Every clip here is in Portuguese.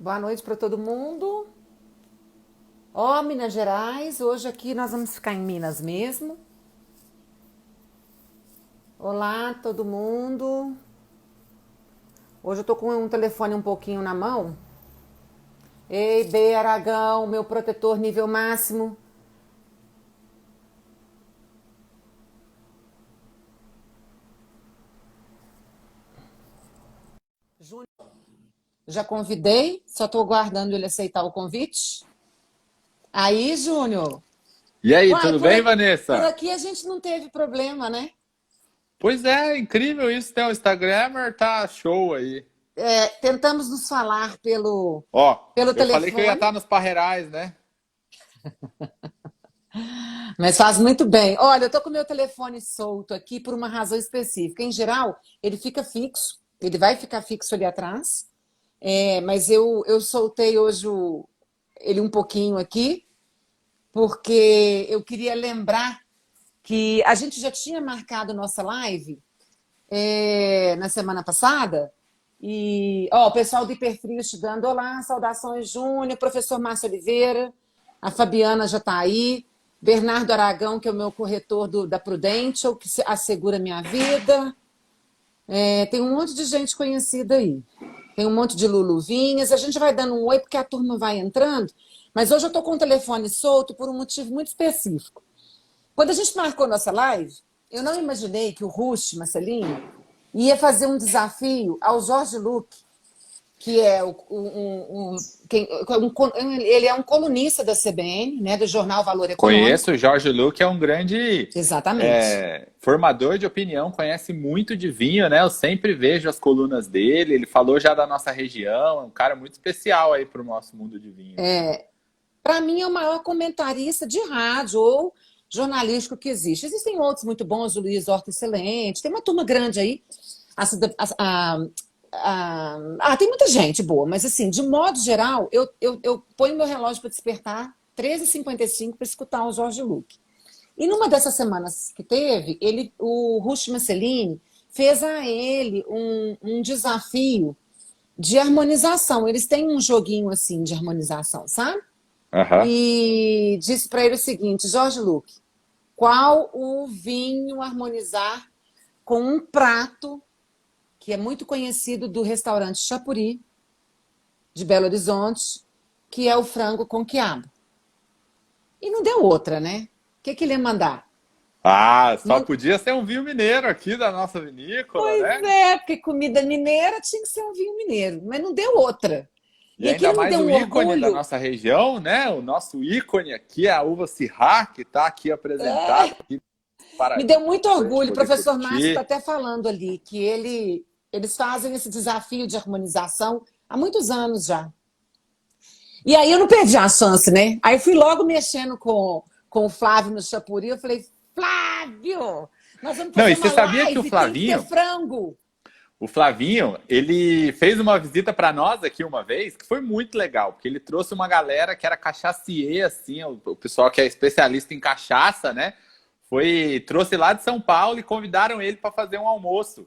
Boa noite para todo mundo. Ó, Minas Gerais, hoje aqui nós vamos ficar em Minas mesmo. Olá, todo mundo. Hoje eu tô com um telefone um pouquinho na mão. Ei, B. Aragão, meu protetor nível máximo. Júnior, já convidei, só tô aguardando ele aceitar o convite. Aí, Júnior. E aí, Uai, tudo bem, por Vanessa? aqui a gente não teve problema, né? Pois é, incrível isso. Tem o Instagrammer, tá show aí. Tentamos nos falar Ó, pelo eu falei que eu ia telefone. estar nos Parreirais, né? Mas faz muito bem. Olha, eu tô com o meu telefone solto aqui por uma razão específica. Em geral, ele fica fixo, ele vai ficar fixo ali atrás. Mas eu soltei hoje ele um pouquinho aqui, porque eu queria lembrar que a gente já tinha marcado nossa live na semana passada. E, ó, o pessoal do Hiperfrio chegando. Olá, saudações, Júnior, professor Márcio Oliveira, a Fabiana já está aí, Bernardo Aragão, que é o meu corretor da Prudential, que assegura minha vida. Tem um monte de gente conhecida aí. Tem um monte de Luluvinhas. A gente vai dando um oi porque a turma vai entrando. Mas hoje eu estou com o telefone solto por um motivo muito específico. Quando a gente marcou nossa live, eu não imaginei que o Rush Marcelinho ia fazer um desafio ao Jorge Luque, que é ele é um colunista da CBN, né, do jornal Valor Conheço Econômico. o Jorge Luque, é um grande Exatamente. formador de opinião, conhece muito de vinho, né? Eu sempre vejo as colunas dele. Ele falou já da nossa região, é um cara muito especial aí para o nosso mundo de vinho. Para mim, é o maior comentarista de rádio ou jornalístico que existe. Existem outros muito bons, o Luiz Horta Excelente, tem uma turma grande aí. A, tem muita gente boa, mas assim, de modo geral, eu ponho meu relógio para despertar 13h55 para escutar o Jorge Luque. E numa dessas semanas que teve, o Rush Marceline fez a ele um desafio de harmonização. Eles têm um joguinho assim de harmonização, sabe? Aham. E disse para ele o seguinte: Jorge Luque, qual o vinho harmonizar com um prato que é muito conhecido do restaurante Chapuri, de Belo Horizonte, que é o frango com quiabo? E não deu outra, né? O que ele ia mandar? Ah, só Man- podia ser um vinho mineiro aqui da nossa vinícola, Pois né? é, porque comida mineira tinha que ser um vinho mineiro, mas não deu outra. E E ainda aquilo me mais deu o um ícone da orgulho. nossa região, né? O nosso ícone aqui é a uva Syrah, que está aqui apresentada aqui Me para deu muito a gente orgulho. O poder professor Márcio está curtir. até falando ali que eles fazem esse desafio de harmonização há muitos anos já. E aí eu não perdi a chance, né? Aí eu fui logo mexendo com o Flávio no Chapuri. Eu falei, Flávio, nós vamos Não, fazer e você uma sabia que live, tem que ter frango. O Flavinho, ele fez uma visita para nós aqui uma vez, que foi muito legal, porque ele trouxe uma galera que era cachacier, assim, o pessoal que é especialista em cachaça, né? Trouxe lá de São Paulo e convidaram ele para fazer um almoço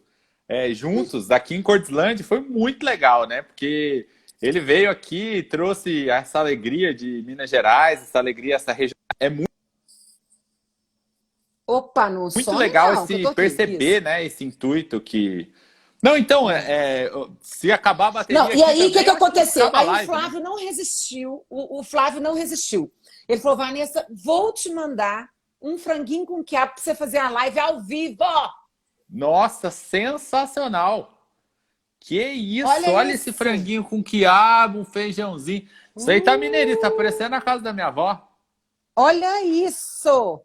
juntos aqui em Cordislândia. Foi muito legal, né? Porque ele veio aqui e trouxe essa alegria de Minas Gerais, essa alegria, essa região. É Opa, não muito some legal não, que eu esse tô aqui. Isso. perceber, né? Esse intuito que. Não, então, se acabar a Não, bateria e aqui aí o que, também, que eu acho que aconteceu? acaba a Aí o live, né? Flávio não resistiu. O Flávio não resistiu. Ele falou, Vanessa, vou te mandar um franguinho com quiabo para você fazer a live ao vivo. Nossa, sensacional! Que isso! Olha Olha esse isso. franguinho com quiabo, um feijãozinho. Isso aí tá mineirista, tá Uh, parecendo a casa da minha avó. olha isso.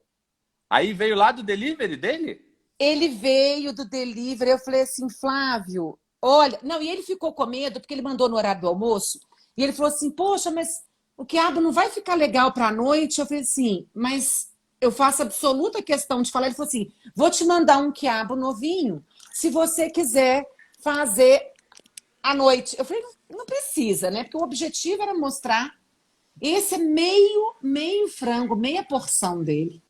Aí veio lá do delivery dele? Ele veio do delivery, eu falei assim, Flávio, olha. Não, e ele ficou com medo, porque ele mandou no horário do almoço, e ele falou assim, poxa, mas o quiabo não vai ficar legal para a noite? Eu falei assim, mas eu faço absoluta questão de falar. Ele falou assim, vou te mandar um quiabo novinho, se você quiser fazer à noite. Eu falei, não precisa, né? Porque o objetivo era mostrar. Esse é meio frango, meia porção dele.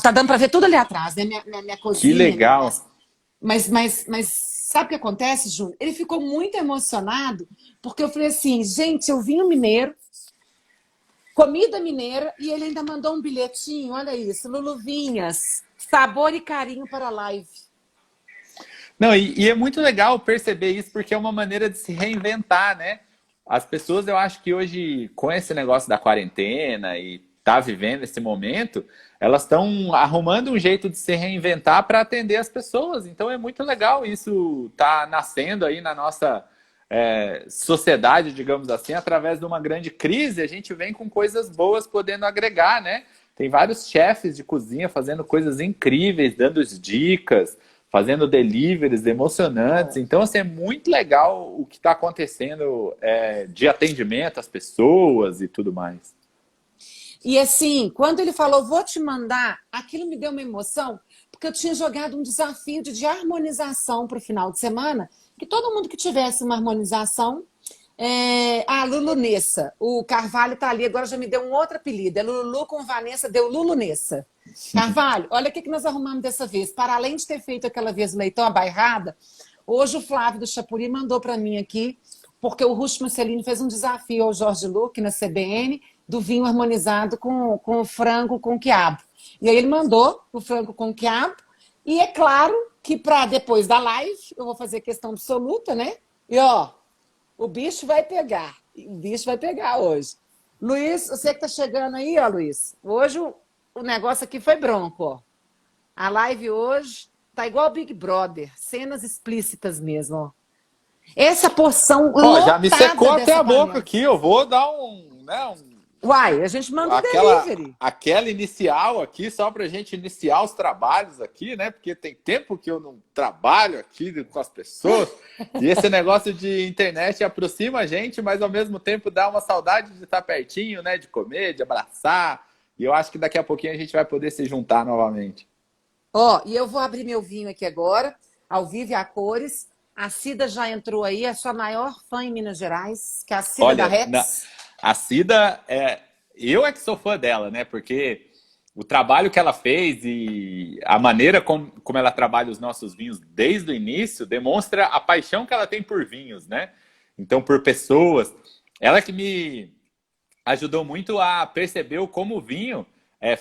Tá dando para ver tudo ali atrás, né? Minha Que cozinha, legal! mas sabe o que acontece, Júnior? Ele ficou muito emocionado, porque eu falei assim, gente, eu vinho mineiro, comida mineira, e ele ainda mandou um bilhetinho, olha isso, Luluvinhas, sabor e carinho para a live. Não, e é muito legal perceber isso, porque é uma maneira de se reinventar, né? As pessoas, eu acho que hoje, com esse negócio da quarentena e tá vivendo esse momento, elas estão arrumando um jeito de se reinventar para atender as pessoas. Então é muito legal isso tá nascendo aí na nossa sociedade, digamos assim, através de uma grande crise. A gente vem com coisas boas podendo agregar, né? Tem vários chefes de cozinha fazendo coisas incríveis, dando dicas, fazendo deliveries emocionantes. Então, assim, é muito legal o que está acontecendo de atendimento às pessoas e tudo mais. E assim, quando ele falou, vou te mandar, aquilo me deu uma emoção, porque eu tinha jogado um desafio de harmonização para o final de semana, que todo mundo que tivesse uma harmonização. Lulu Nessa. O Carvalho tá ali, agora já me deu um outro apelido. É Lulu com Vanessa, deu Lulu Nessa. Carvalho, olha o que nós arrumamos dessa vez. Para além de ter feito aquela vez o leitão, a bairrada, hoje o Flávio do Chapuri mandou para mim aqui, porque o Russo Mussolini fez um desafio ao Jorge Luque na CBN do vinho harmonizado com frango com quiabo. E aí ele mandou o frango com quiabo, e é claro que para depois da live, eu vou fazer questão absoluta, né? E ó, o bicho vai pegar. O bicho vai pegar hoje. Luiz, você que tá chegando aí, ó, Luiz. Hoje o negócio aqui foi bronco, ó. A live hoje tá igual Big Brother. Cenas explícitas mesmo, ó. Essa porção lotada Já me secou até a boca panela. aqui. Eu vou dar Uai, a gente manda o delivery. aquela inicial aqui, só para a gente iniciar os trabalhos aqui, né? Porque tem tempo que eu não trabalho aqui com as pessoas. E esse negócio de internet aproxima a gente, mas ao mesmo tempo dá uma saudade de estar pertinho, né? De comer, de abraçar. E eu acho que daqui a pouquinho a gente vai poder se juntar novamente. Ó, e eu vou abrir meu vinho aqui agora, ao vivo e a cores. A Cida já entrou aí, a sua maior fã em Minas Gerais, que é a Cida da Rex. A Cida, eu é que sou fã dela, né? Porque o trabalho que ela fez e a maneira como ela trabalha os nossos vinhos desde o início demonstra a paixão que ela tem por vinhos, né? Então, por pessoas. Ela que me ajudou muito a perceber como o vinho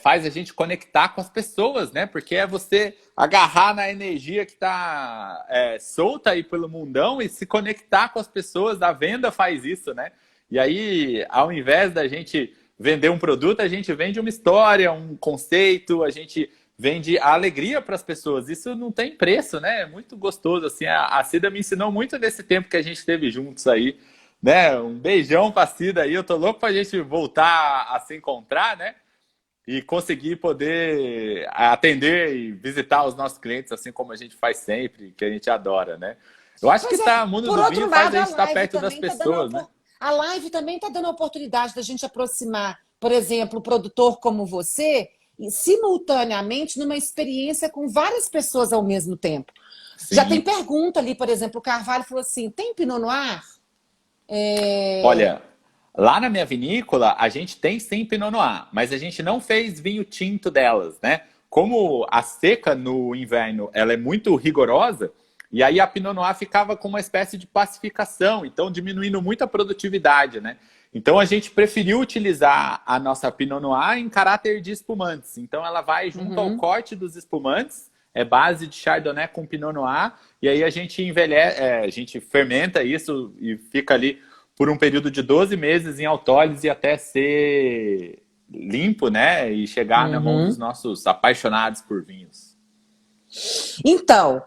faz a gente conectar com as pessoas, né? Porque é você agarrar na energia que está solta aí pelo mundão e se conectar com as pessoas. A venda faz isso, né? E aí, ao invés da gente vender um produto, a gente vende uma história, um conceito, a gente vende a alegria para as pessoas. Isso não tem preço, né? É muito gostoso. Assim, a Cida me ensinou muito nesse tempo que a gente esteve juntos aí, né? Um beijão para a Cida aí. Eu tô louco para a gente voltar a se encontrar, né? E conseguir poder atender e visitar os nossos clientes, assim como a gente faz sempre, que a gente adora, né? Eu acho que o mundo do vinho faz a gente estar perto das pessoas, né? A live também está dando a oportunidade da gente aproximar, por exemplo, o produtor como você, e simultaneamente numa experiência com várias pessoas ao mesmo tempo. Sim. Já tem pergunta ali, por exemplo, o Carvalho falou assim, tem Pinot Noir? Olha, lá na minha vinícola, a gente tem sim Pinot Noir, mas a gente não fez vinho tinto delas, né? Como a seca no inverno ela é muito rigorosa, e aí a Pinot Noir ficava com uma espécie de pacificação, então diminuindo muito a produtividade, né? Então a gente preferiu utilizar a nossa Pinot Noir em caráter de espumantes. Então ela vai junto ao corte dos espumantes, é base de Chardonnay com Pinot Noir, e aí a gente envelhece, a gente fermenta isso e fica ali por um período de 12 meses em autólise até ser limpo, né? E chegar na mão dos nossos apaixonados por vinhos. Então,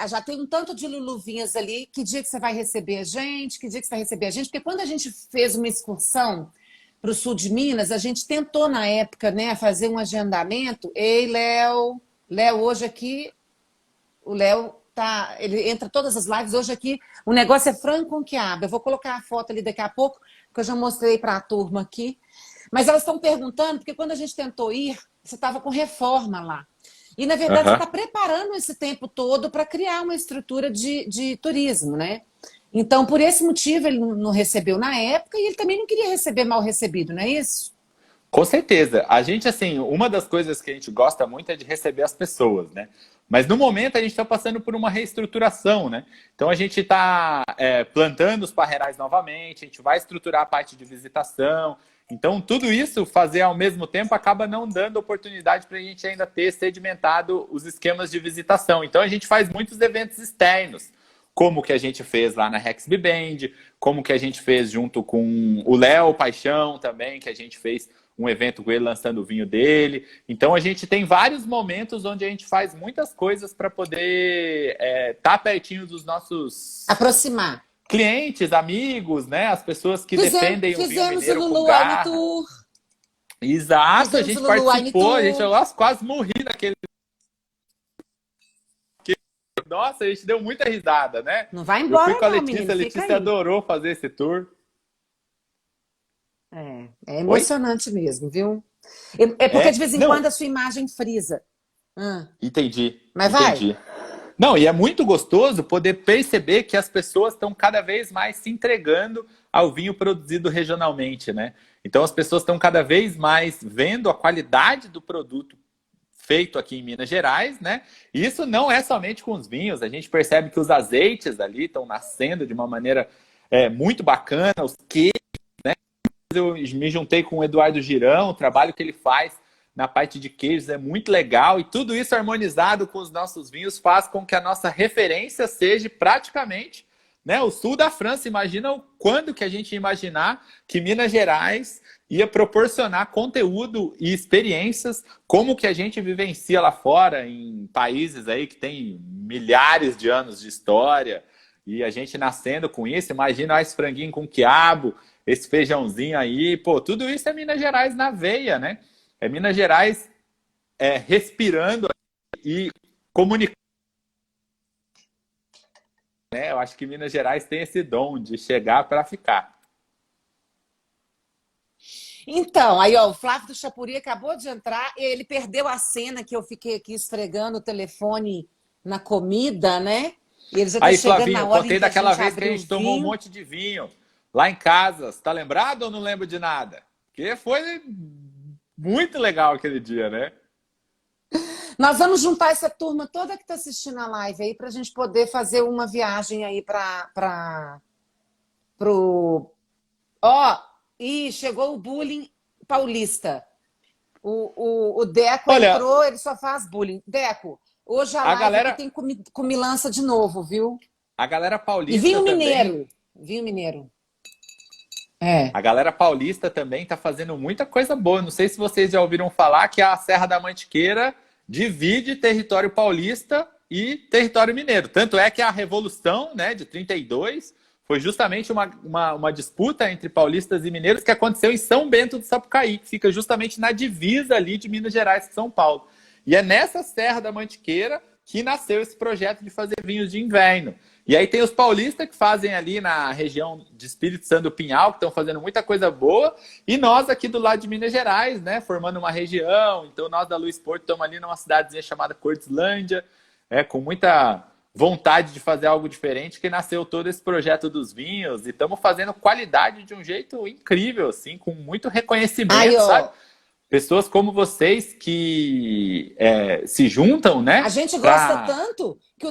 já tem um tanto de Luluvinhas ali. Que dia que você vai receber a gente? Que dia que você vai receber a gente? Porque quando a gente fez uma excursão para o sul de Minas, a gente tentou na época, né, fazer um agendamento. Ei, Léo, hoje aqui, o Léo tá, ele entra todas as lives. Hoje aqui, o negócio é frango com quiabo. Eu vou colocar a foto ali daqui a pouco, que eu já mostrei para a turma aqui. Mas elas estão perguntando, porque quando a gente tentou ir, você estava com reforma lá. E, na verdade, você está preparando esse tempo todo para criar uma estrutura de turismo, né? Então, por esse motivo, ele não recebeu na época e ele também não queria receber mal recebido, não é isso? Com certeza. A gente, assim, uma das coisas que a gente gosta muito é de receber as pessoas, né? Mas no momento a gente está passando por uma reestruturação, né? Então a gente está plantando os parreirais novamente, a gente vai estruturar a parte de visitação. Então tudo isso, fazer ao mesmo tempo, acaba não dando oportunidade para a gente ainda ter sedimentado os esquemas de visitação. Então a gente faz muitos eventos externos, como que a gente fez lá na Rexby Band, como que a gente fez junto com o Léo Paixão também, que a gente fez um evento com ele lançando o vinho dele. Então a gente tem vários momentos onde a gente faz muitas coisas para poder estar pertinho dos nossos Aproximar. clientes, amigos, né? As pessoas que defendem o vinho mineiro o com Lulu garra. Wine Tour. Exato, a gente Fizemos o Lulu Wine participou, a Tour. gente quase morri naquele... Nossa, a gente deu muita risada, né? Não vai embora Eu fui com a não, Letícia, menino, a fica Letícia aí. adorou fazer esse tour. É emocionante mesmo, viu? É porque de vez em Não, quando a sua imagem frisa. entendi, Mas vai. entendi. Não, e é muito gostoso poder perceber que as pessoas estão cada vez mais se entregando ao vinho produzido regionalmente, né? Então as pessoas estão cada vez mais vendo a qualidade do produto feito aqui em Minas Gerais, né? E isso não é somente com os vinhos, a gente percebe que os azeites ali estão nascendo de uma maneira muito bacana, os queijos, né? Eu me juntei com o Eduardo Girão, o trabalho que ele faz na parte de queijos é muito legal, e tudo isso harmonizado com os nossos vinhos faz com que a nossa referência seja praticamente, né, o sul da França. Imagina quando que a gente ia imaginar que Minas Gerais ia proporcionar conteúdo e experiências como que a gente vivencia lá fora, em países aí que tem milhares de anos de história, e a gente nascendo com isso. Imagina esse franguinho com quiabo, esse feijãozinho aí, pô, tudo isso é Minas Gerais na veia, né? É Minas Gerais respirando e comunicando. Né? Eu acho que Minas Gerais tem esse dom de chegar para ficar. Então, aí ó, o Flávio do Chapuri acabou de entrar e ele perdeu a cena que eu fiquei aqui esfregando o telefone na comida, né? E ele já tá Aí, chegando Flavinho, na eu hora contei em que a daquela gente vez que a abriu o gente tomou um vinho. monte de vinho lá em casa. Você tá lembrado ou não lembro de nada? Porque foi muito legal aquele dia, né? Nós vamos juntar essa turma toda que está assistindo a live aí para a gente poder fazer uma viagem aí para Ó, e chegou o bullying paulista. O Deco Olha, entrou, ele só faz bullying. Deco, hoje a a live aqui galera, tem comilança de novo, viu? a galera E paulista vinho também, mineiro. Vinho mineiro. É. a galera paulista também tá fazendo muita coisa boa. Não sei se vocês já ouviram falar que a Serra da Mantiqueira divide território paulista e território mineiro. Tanto é que a Revolução, né, de 32 foi justamente uma disputa entre paulistas e mineiros que aconteceu em São Bento do Sapucaí, que fica justamente na divisa ali de Minas Gerais com São Paulo. E é nessa Serra da Mantiqueira que nasceu esse projeto de fazer vinhos de inverno. E aí tem os paulistas que fazem ali na região de Espírito Santo do Pinhal, que estão fazendo muita coisa boa, e nós aqui do lado de Minas Gerais, né, formando uma região. Então nós da Luiz Porto estamos ali numa cidadezinha chamada Cortislândia, com muita vontade de fazer algo diferente, que nasceu todo esse projeto dos vinhos, e estamos fazendo qualidade de um jeito incrível, assim, com muito reconhecimento, Aí, ó, sabe? Pessoas como vocês que se juntam, a né? gente gosta tanto que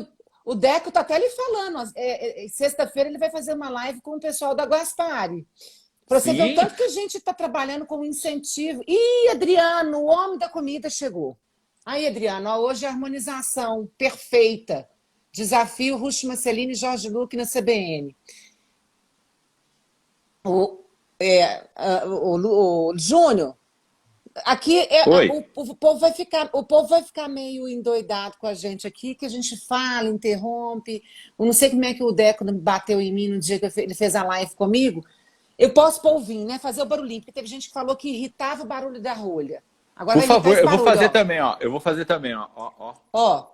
o Deco tá até lhe falando. Sexta-feira ele vai fazer uma live com o pessoal da Guaspari. Para você ver o Sim, tanto que a gente está trabalhando com incentivo. Ih, Adriano, o homem da comida chegou. Aí, Adriano, ó, hoje é a harmonização perfeita. Desafio Ruth Marcelino e Jorge Luque na CBN. O Júnior, aqui oi. o povo vai ficar meio endoidado com a gente aqui, que a gente fala, interrompe. Eu não sei como é que o Deco bateu em mim no dia que ele fez a live comigo. Eu posso pôr o vinho, né? Fazer o barulhinho, porque teve gente que falou que irritava o barulho da rolha. Agora Por vai irritar favor, esse eu vou barulho, fazer ó. também, ó. Eu vou fazer também, ó. Ó. Ó,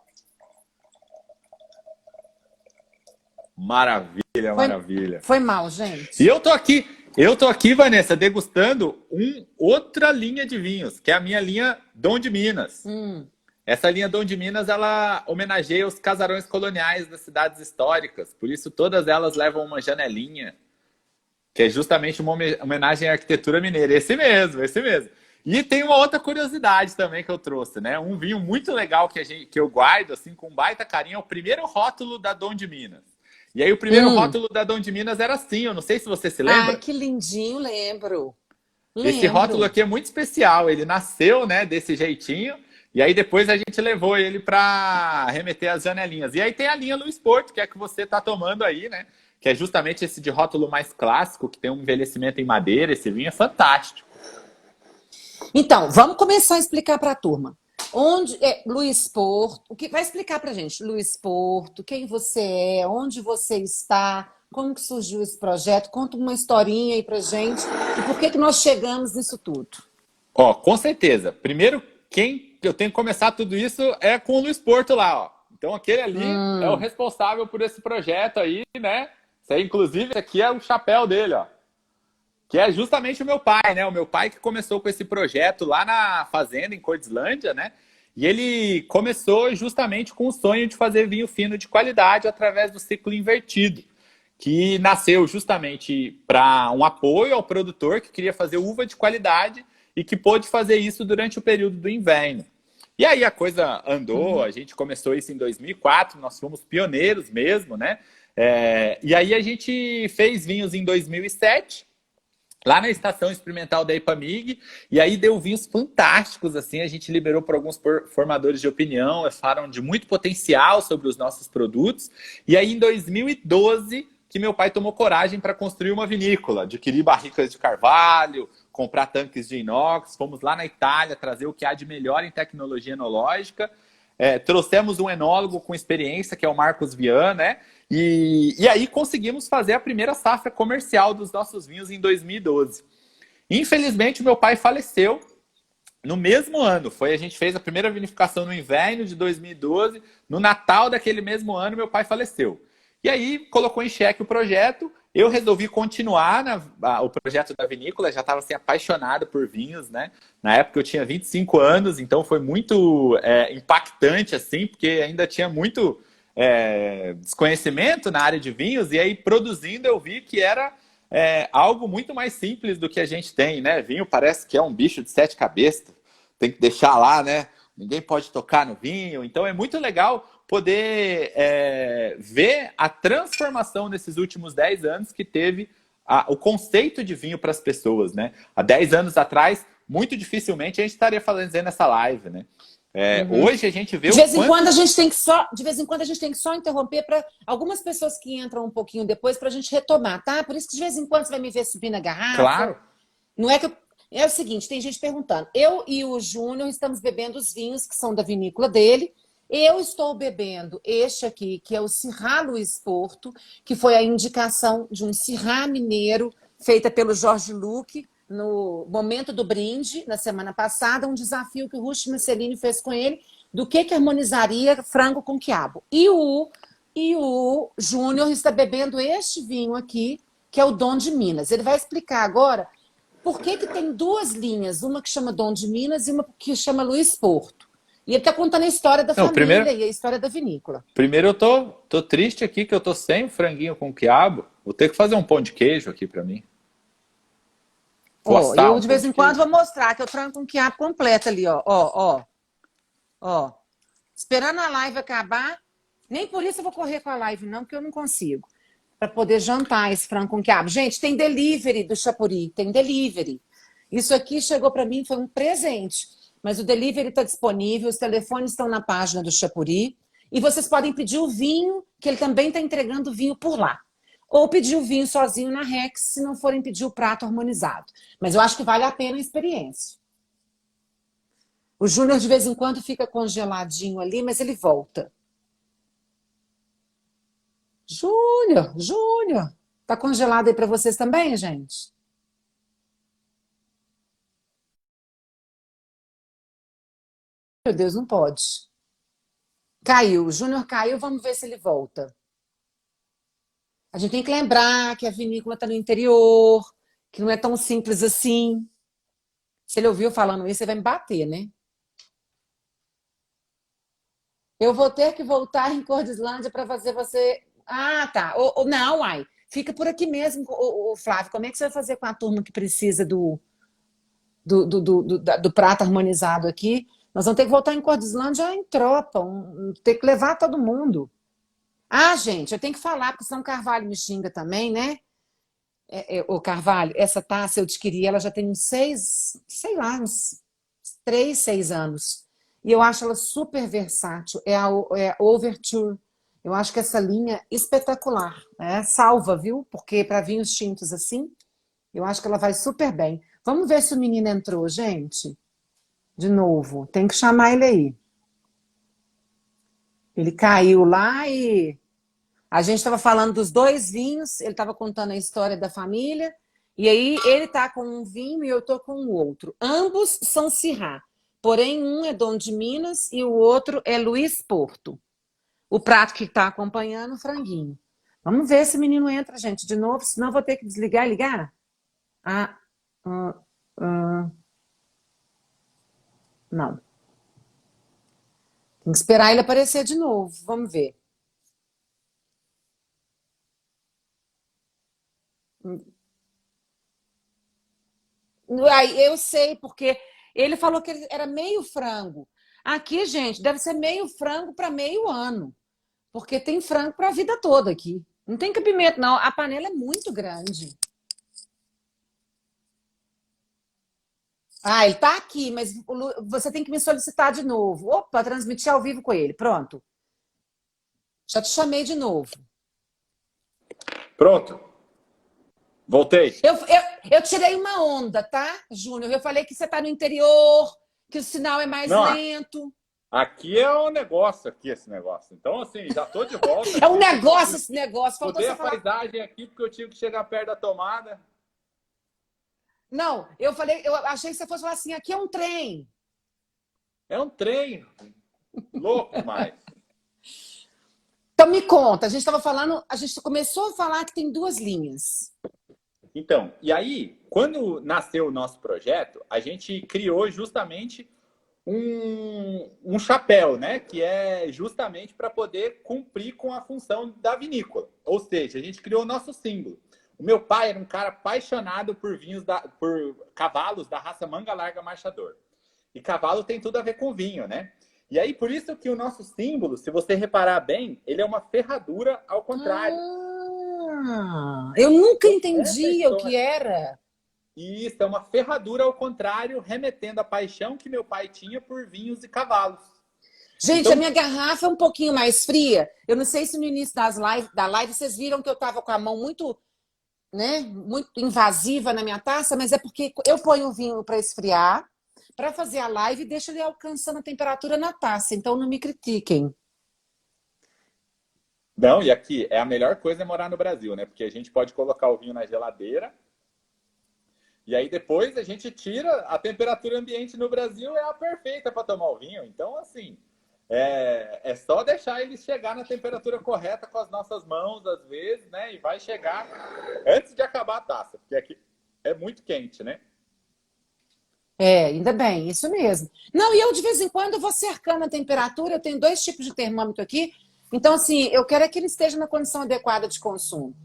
Maravilha, foi, maravilha. foi mal, E gente. eu tô aqui, Vanessa, degustando outra linha de vinhos, que é a minha linha Dom de Minas. Hum. Essa linha Dom de Minas, ela homenageia os casarões coloniais das cidades históricas. Por isso, todas elas levam uma janelinha, que é justamente uma homenagem à arquitetura mineira. Esse mesmo, esse mesmo. E tem uma outra curiosidade também que eu trouxe, né? Um vinho muito legal que eu guardo, assim, com baita carinho, é o primeiro rótulo da Dom de Minas. E aí o primeiro Hum. rótulo da Dom de Minas era assim, eu não sei se você se Ah, lembra. que lindinho, lembro. Esse rótulo Lembro. aqui é muito especial, ele nasceu, né, desse jeitinho, e aí depois a gente levou ele para remeter as janelinhas. E aí tem a linha Luiz Porto, que é a que você está tomando aí, né? Que é justamente esse de rótulo mais clássico, que tem um envelhecimento em madeira. Esse vinho é fantástico. Então, vamos começar a explicar para a turma. Onde é Luiz Porto? O que vai explicar para a gente? Luiz Porto, quem você é, onde você está, como que surgiu esse projeto? Conta uma historinha aí para gente e por que que nós chegamos nisso tudo. Ó, com certeza. Primeiro, quem eu tenho que começar tudo isso é com o Luiz Porto lá, ó. Então aquele ali é o Hum, responsável por esse projeto aí, né? Isso aí, inclusive, esse aqui é o chapéu dele, ó. Que é justamente o meu pai, né? O meu pai que começou com esse projeto lá na fazenda, em Cordislândia, né? E ele começou justamente com o sonho de fazer vinho fino de qualidade através do ciclo invertido, que nasceu justamente para um apoio ao produtor que queria fazer uva de qualidade e que pôde fazer isso durante o período do inverno. E aí a coisa andou, uhum, a gente começou isso em 2004, nós fomos pioneiros mesmo, né? E aí a gente fez vinhos em 2007, lá na estação experimental da Ipamig, e aí deu vinhos fantásticos, assim, a gente liberou para alguns formadores de opinião, falaram de muito potencial sobre os nossos produtos, e aí em 2012 que meu pai tomou coragem para construir uma vinícola, adquirir barricas de carvalho, comprar tanques de inox, fomos lá na Itália trazer o que há de melhor em tecnologia enológica, trouxemos um enólogo com experiência, que é o Marcos Vian, né? E aí conseguimos fazer a primeira safra comercial dos nossos vinhos em 2012. Infelizmente, meu pai faleceu no mesmo ano. A gente fez a primeira vinificação no inverno de 2012. No Natal daquele mesmo ano, meu pai faleceu. E aí colocou em xeque o projeto. Eu resolvi continuar o projeto da vinícola, já estava assim, apaixonado por vinhos, né? Na época eu tinha 25 anos, então foi muito impactante, assim, porque ainda tinha muito desconhecimento na área de vinhos, e aí produzindo eu vi que era algo muito mais simples do que a gente tem, né? Vinho parece que é um bicho de sete cabeças, tem que deixar lá, né? Ninguém pode tocar no vinho, então é muito legal poder ver a transformação nesses últimos 10 anos que teve o conceito de vinho para as pessoas, né? Há 10 anos atrás, muito dificilmente a gente estaria fazendo essa live, né? uhum. Hoje a gente vê De o vez em quando quanto... a gente tem que só, de vez em quando a gente tem que só interromper para algumas pessoas que entram um pouquinho depois para a gente retomar, tá? Por isso que de vez em quando você vai me ver subir na garrafa. Claro. Não é que é o seguinte, tem gente perguntando. Eu e o Júnior estamos bebendo os vinhos que são da vinícola dele. Eu estou bebendo este aqui, que é o Syrah Luiz Porto, que foi a indicação de um Syrah mineiro feita pelo Jorge Luque no momento do brinde, na semana passada, um desafio que o Rush Michelini fez com ele do que harmonizaria frango com quiabo. E o Júnior está bebendo este vinho aqui, que é o Dom de Minas. Ele vai explicar agora por que que tem duas linhas, uma que chama Dom de Minas e uma que chama Luiz Porto. E ele está contando a história da Não, primeiro, família e a história da vinícola. primeiro eu tô triste aqui que eu tô sem o franguinho com quiabo. Vou ter que fazer um pão de queijo aqui para mim. Vou Ó, assar eu um de pão vez de em quando queijo. vou mostrar que eu tranco com quiabo completo ali, ó. Ó. Esperando a live acabar, nem por isso eu vou correr com a live, não, porque eu não consigo. Para poder jantar esse frango com quiabo. Gente, tem delivery do Chapuri, tem delivery. Isso aqui chegou para mim, foi um presente. Mas o delivery está disponível, os telefones estão na página do Chapuri. E vocês podem pedir o vinho, que ele também está entregando o vinho por lá. Ou pedir o vinho sozinho na Rex, se não forem pedir o prato harmonizado. Mas eu acho que vale a pena a experiência. O Júnior, de vez em quando, fica congeladinho ali, mas ele volta. Júnior. Tá congelado aí para vocês também, gente? Meu Deus, não pode. Caiu. O Júnior caiu, vamos ver se ele volta. A gente tem que lembrar que a vinícola está no interior, que não é tão simples assim. Se ele ouviu falando isso, ele vai me bater, né? Eu vou ter que voltar em Cordislândia para fazer você. Ah, tá. Não, uai. Fica por aqui mesmo, Flávio. Como é que você vai fazer com a turma que precisa do. do prato harmonizado aqui. Nós vamos ter que voltar em Cordislândia em tropa, ter que levar todo mundo. Ah, gente, eu tenho que falar, porque senão o Carvalho me xinga também, né? Ô, Carvalho, essa taça eu adquiri, ela já tem uns 6, sei lá, uns 3, 6 anos. E eu acho ela super versátil. É a Overture. Eu acho que essa linha é espetacular. Né? Salva, viu? Porque para vinhos tintos assim, eu acho que ela vai super bem. Vamos ver se o menino entrou, gente. De novo, tem que chamar ele aí. Ele caiu lá e a gente estava falando dos 2 vinhos, ele estava contando a história da família, e aí ele está com um vinho e eu estou com o outro. Ambos são Syrah, porém um é Dom de Minas e o outro é Luiz Porto. O prato que está acompanhando, o franguinho. Vamos ver se o menino entra, gente, de novo, senão eu vou ter que desligar e ligar. Ah, não. Tem que esperar ele aparecer de novo. Vamos ver. Aí, eu sei, porque ele falou que era meio frango. Aqui, gente, deve ser meio frango para meio ano. Porque tem frango para a vida toda aqui. Não tem cabimento, não. A panela é muito grande. Ah, ele tá aqui, mas você tem que me solicitar de novo. Opa, transmitir ao vivo com ele. Pronto. Já te chamei de novo. Pronto. Voltei. Eu tirei uma onda, tá, Júnior? Eu falei que você tá no interior, que o sinal é mais Não, lento. aqui é um negócio, esse negócio. Então, assim, já tô de volta. É um negócio esse negócio. Faltou Mudei você a falar. paisagem aqui porque eu tive que chegar perto da tomada. Não, eu falei, eu achei que você fosse falar assim, aqui é um trem. É um trem. Louco mais. Então me conta, a gente começou a falar que tem 2 linhas. Então, e aí, quando nasceu o nosso projeto, a gente criou justamente um chapéu, né? Que é justamente para poder cumprir com a função da vinícola. Ou seja, a gente criou o nosso símbolo. O meu pai era um cara apaixonado por por cavalos da raça manga larga marchador. E cavalo tem tudo a ver com vinho, né? E aí, por isso que o nosso símbolo, se você reparar bem, ele é uma ferradura ao contrário. Eu nunca Então, essa é a entendia o que história. era. E isso é uma ferradura ao contrário, remetendo à paixão que meu pai tinha por vinhos e cavalos. Gente, a Então, minha garrafa é um pouquinho mais fria. Eu não sei se no início da live vocês viram que eu estava com a mão muito, né, muito invasiva na minha taça, mas é porque eu ponho o vinho para esfriar, para fazer a live e deixo ele alcançando a temperatura na taça. Então não me critiquem. não, e aqui é a melhor coisa é morar no Brasil, né? Porque a gente pode colocar o vinho na geladeira e aí depois a gente tira a temperatura ambiente no Brasil é a perfeita para tomar o vinho. Então, assim, é só deixar ele chegar na temperatura correta com as nossas mãos, às vezes, né? E vai chegar antes de acabar a taça, porque aqui é muito quente, né? Ainda bem, isso mesmo. Não, e eu de vez em quando vou cercando a temperatura, eu tenho 2 tipos de termômetro aqui. Então, assim, eu quero é que ele esteja na condição adequada de consumo.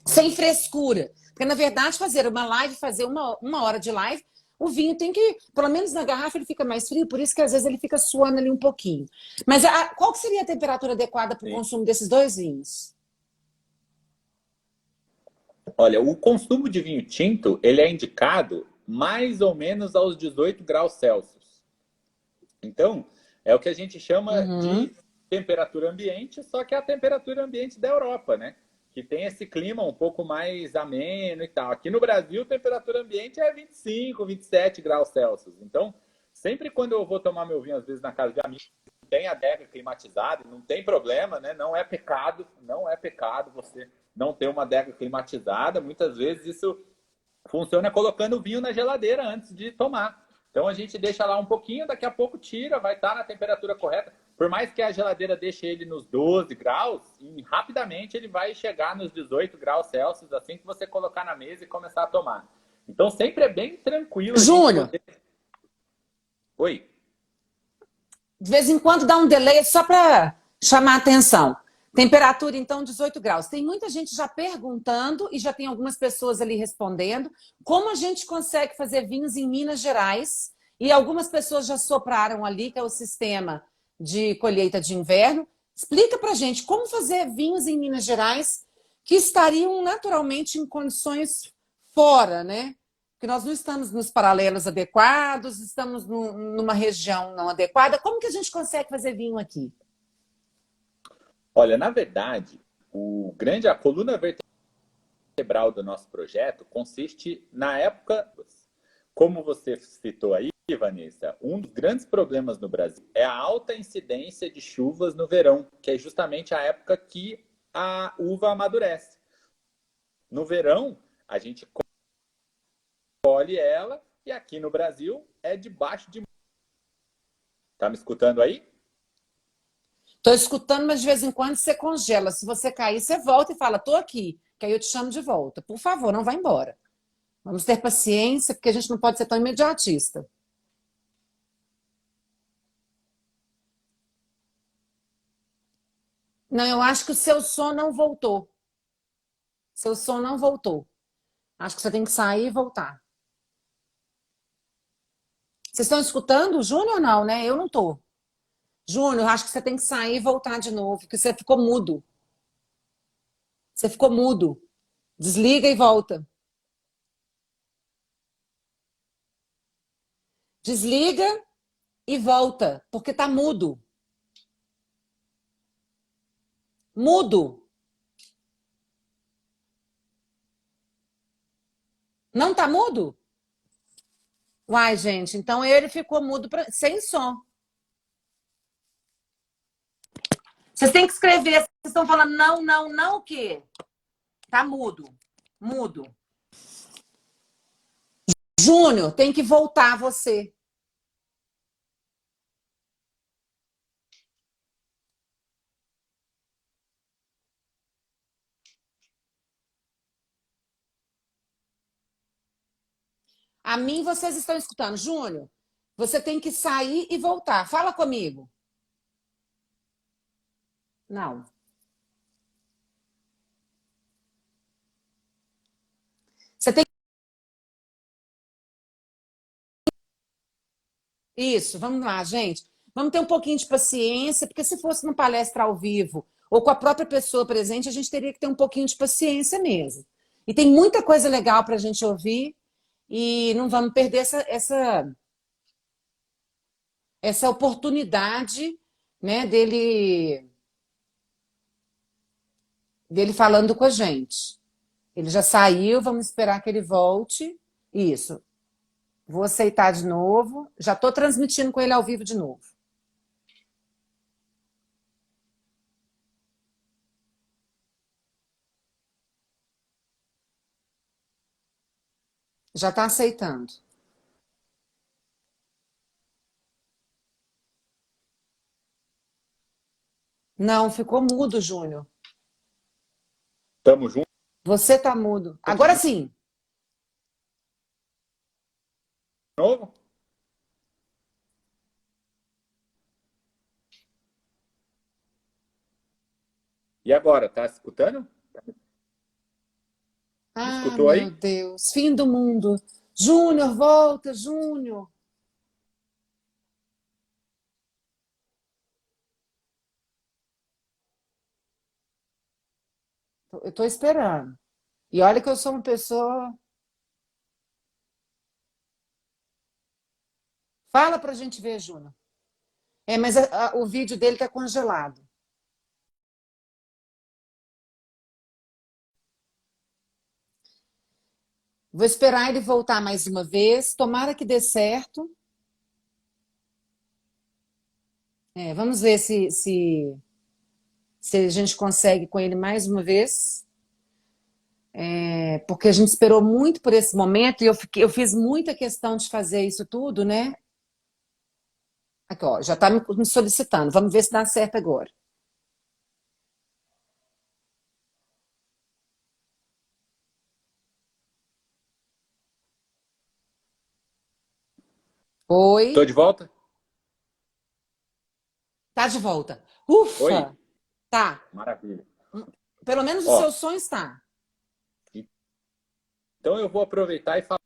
Sem frescura. Porque, na verdade, fazer uma live, fazer uma hora de live, o vinho tem que, pelo menos na garrafa, ele fica mais frio, por isso que às vezes ele fica suando ali um pouquinho. Mas qual que seria a temperatura adequada para o Sim. consumo desses 2 vinhos? Olha, o consumo de vinho tinto, ele é indicado mais ou menos aos 18 graus Celsius. Então, é o que a gente chama Uhum. de temperatura ambiente, só que é a temperatura ambiente da Europa, né? Que tem esse clima um pouco mais ameno e tal. Aqui no Brasil, temperatura ambiente é 25, 27 graus Celsius. Então, sempre quando eu vou tomar meu vinho, às vezes na casa de amigos, tem adega climatizada, não tem problema, né? Não é pecado, não é pecado você não ter uma adega climatizada. Muitas vezes isso funciona colocando o vinho na geladeira antes de tomar. Então a gente deixa lá um pouquinho, daqui a pouco tira, vai estar na temperatura correta. Por mais que a geladeira deixe ele nos 12 graus, e rapidamente ele vai chegar nos 18 graus Celsius assim que você colocar na mesa e começar a tomar. Então sempre é bem tranquilo. Júnior, Oi. de vez em quando dá um delay só para chamar a atenção. Temperatura, então, 18 graus. Tem muita gente já perguntando e já tem algumas pessoas ali respondendo como a gente consegue fazer vinhos em Minas Gerais. E algumas pessoas já sopraram ali, que é o sistema de colheita de inverno. Explica pra gente como fazer vinhos em Minas Gerais que estariam naturalmente em condições fora, né? Porque nós não estamos nos paralelos adequados, estamos numa região não adequada. Como que a gente consegue fazer vinho aqui? Olha, na verdade, a coluna vertebral do nosso projeto consiste na época, como você citou aí, Vanessa, um dos grandes problemas no Brasil é a alta incidência de chuvas no verão, que é justamente a época que a uva amadurece. No verão, a gente colhe ela e aqui no Brasil é debaixo de... Tá me escutando aí? Estou escutando, mas de vez em quando você congela. Se você cair, você volta e fala, estou aqui, que aí eu te chamo de volta. Por favor, não vá embora. Vamos ter paciência, porque a gente não pode ser tão imediatista. Não, eu acho que o seu som não voltou. Seu som não voltou. Acho que você tem que sair e voltar. Vocês estão escutando o Júnior ou não, né? Eu não estou. Júnior, acho que você tem que sair e voltar de novo, porque você ficou mudo. Você ficou mudo. Desliga e volta. Desliga e volta, porque tá mudo. Mudo. Não tá mudo? Uai, gente, então ele ficou mudo sem som. Vocês têm que escrever. Vocês estão falando não, não, não o quê? Tá mudo. Mudo. Júnior, tem que voltar você. A mim vocês estão escutando. Júnior, você tem que sair e voltar. Fala comigo. Não. Você tem isso, vamos lá, gente. Vamos ter um pouquinho de paciência, porque se fosse uma palestra ao vivo ou com a própria pessoa presente, a gente teria que ter um pouquinho de paciência mesmo. E tem muita coisa legal para a gente ouvir e não vamos perder essa oportunidade, né, dele falando com a gente. Ele já saiu, vamos esperar que ele volte. Isso. Vou aceitar de novo. Já estou transmitindo com ele ao vivo de novo. Já está aceitando. Não, ficou mudo, Júnior. Tamo junto Você está mudo. Agora de sim. novo? E agora, tá escutando? Me Ah, escutou meu aí? Deus. Fim do mundo. Júnior, volta, Júnior. Eu estou esperando. E olha que eu sou uma pessoa. Fala para a gente ver, Júnior. É, mas o vídeo dele está congelado. Vou esperar ele voltar mais uma vez. Tomara que dê certo. É, vamos ver se a gente consegue com ele mais uma vez. É, porque a gente esperou muito por esse momento e eu fiz muita questão de fazer isso tudo, né? Aqui, ó, já está me solicitando. Vamos ver se dá certo agora. Tô Oi, de volta? tá de volta. Oi? Ufa! Tá. Maravilha. Pelo menos os Ó, seus sonhos tá. então eu vou aproveitar e falar.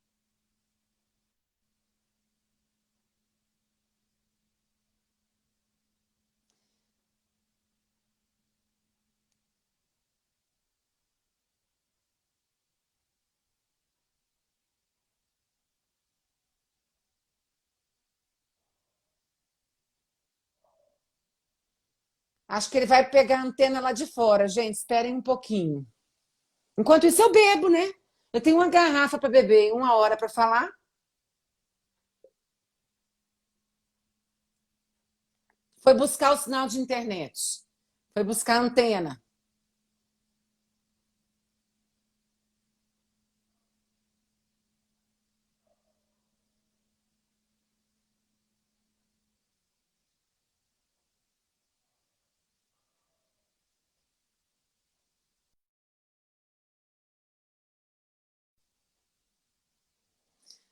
Acho que ele vai pegar a antena lá de fora, gente. Esperem um pouquinho. Enquanto isso, eu bebo, né? Eu tenho uma garrafa para beber, 1 hora para falar. Foi buscar o sinal de internet. Foi buscar a antena.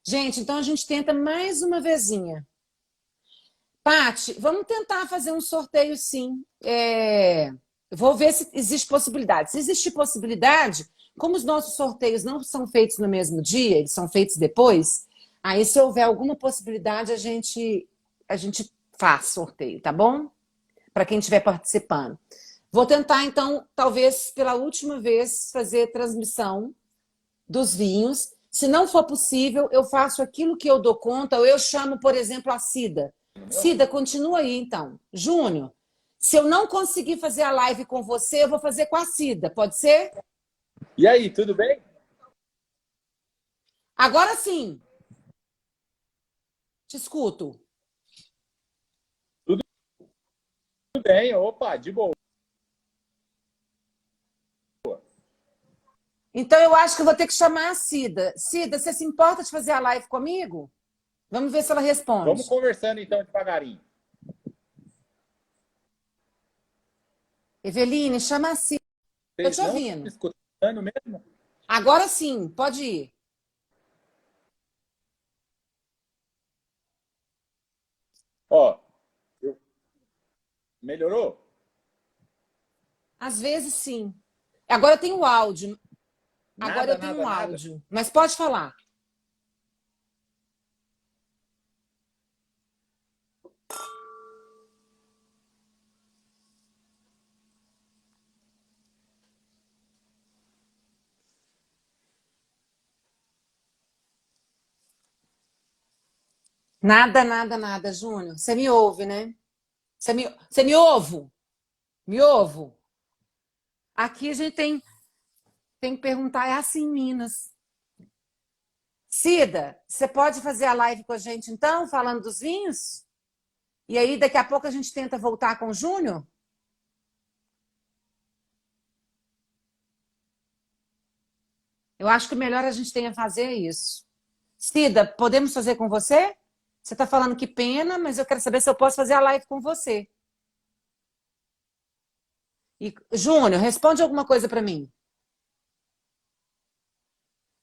Gente, então a gente tenta mais uma vezinha. Pati, vamos tentar fazer um sorteio, sim. Vou ver se existe possibilidade. Se existe possibilidade, como os nossos sorteios não são feitos no mesmo dia, eles são feitos depois, aí se houver alguma possibilidade, a gente faz sorteio, tá bom? Para quem estiver participando. Vou tentar, então, talvez pela última vez, fazer transmissão dos vinhos. Se não for possível, eu faço aquilo que eu dou conta, ou eu chamo, por exemplo, a Cida. Cida, continua aí, então. Júnior, se eu não conseguir fazer a live com você, eu vou fazer com a Cida, pode ser? E aí, tudo bem? Agora sim, te escuto. Tudo bem, opa, de boa. Então eu acho que eu vou ter que chamar a Cida. Cida, você se importa de fazer a live comigo? Vamos ver se ela responde. Vamos conversando então devagarinho. Eveline, chama a Cida. Estou Vocês te não estão me ouvindo. escutando mesmo? Agora sim, pode ir. Ó, melhorou? Às vezes sim. Agora eu tenho áudio. Agora Nada, eu tenho nada, um nada. áudio. Mas pode falar. Nada, nada, nada, Júnior. Você me ouve, né? Você me ouve? Me ouve? Aqui a gente tem que perguntar, é assim em Minas. Cida, você pode fazer a live com a gente então, falando dos vinhos? E aí daqui a pouco a gente tenta voltar com o Júnior? Eu acho que o melhor a gente tem a fazer é isso. Cida, podemos fazer com você? Você está falando que pena, mas eu quero saber se eu posso fazer a live com você. E, Júnior, responde alguma coisa para mim.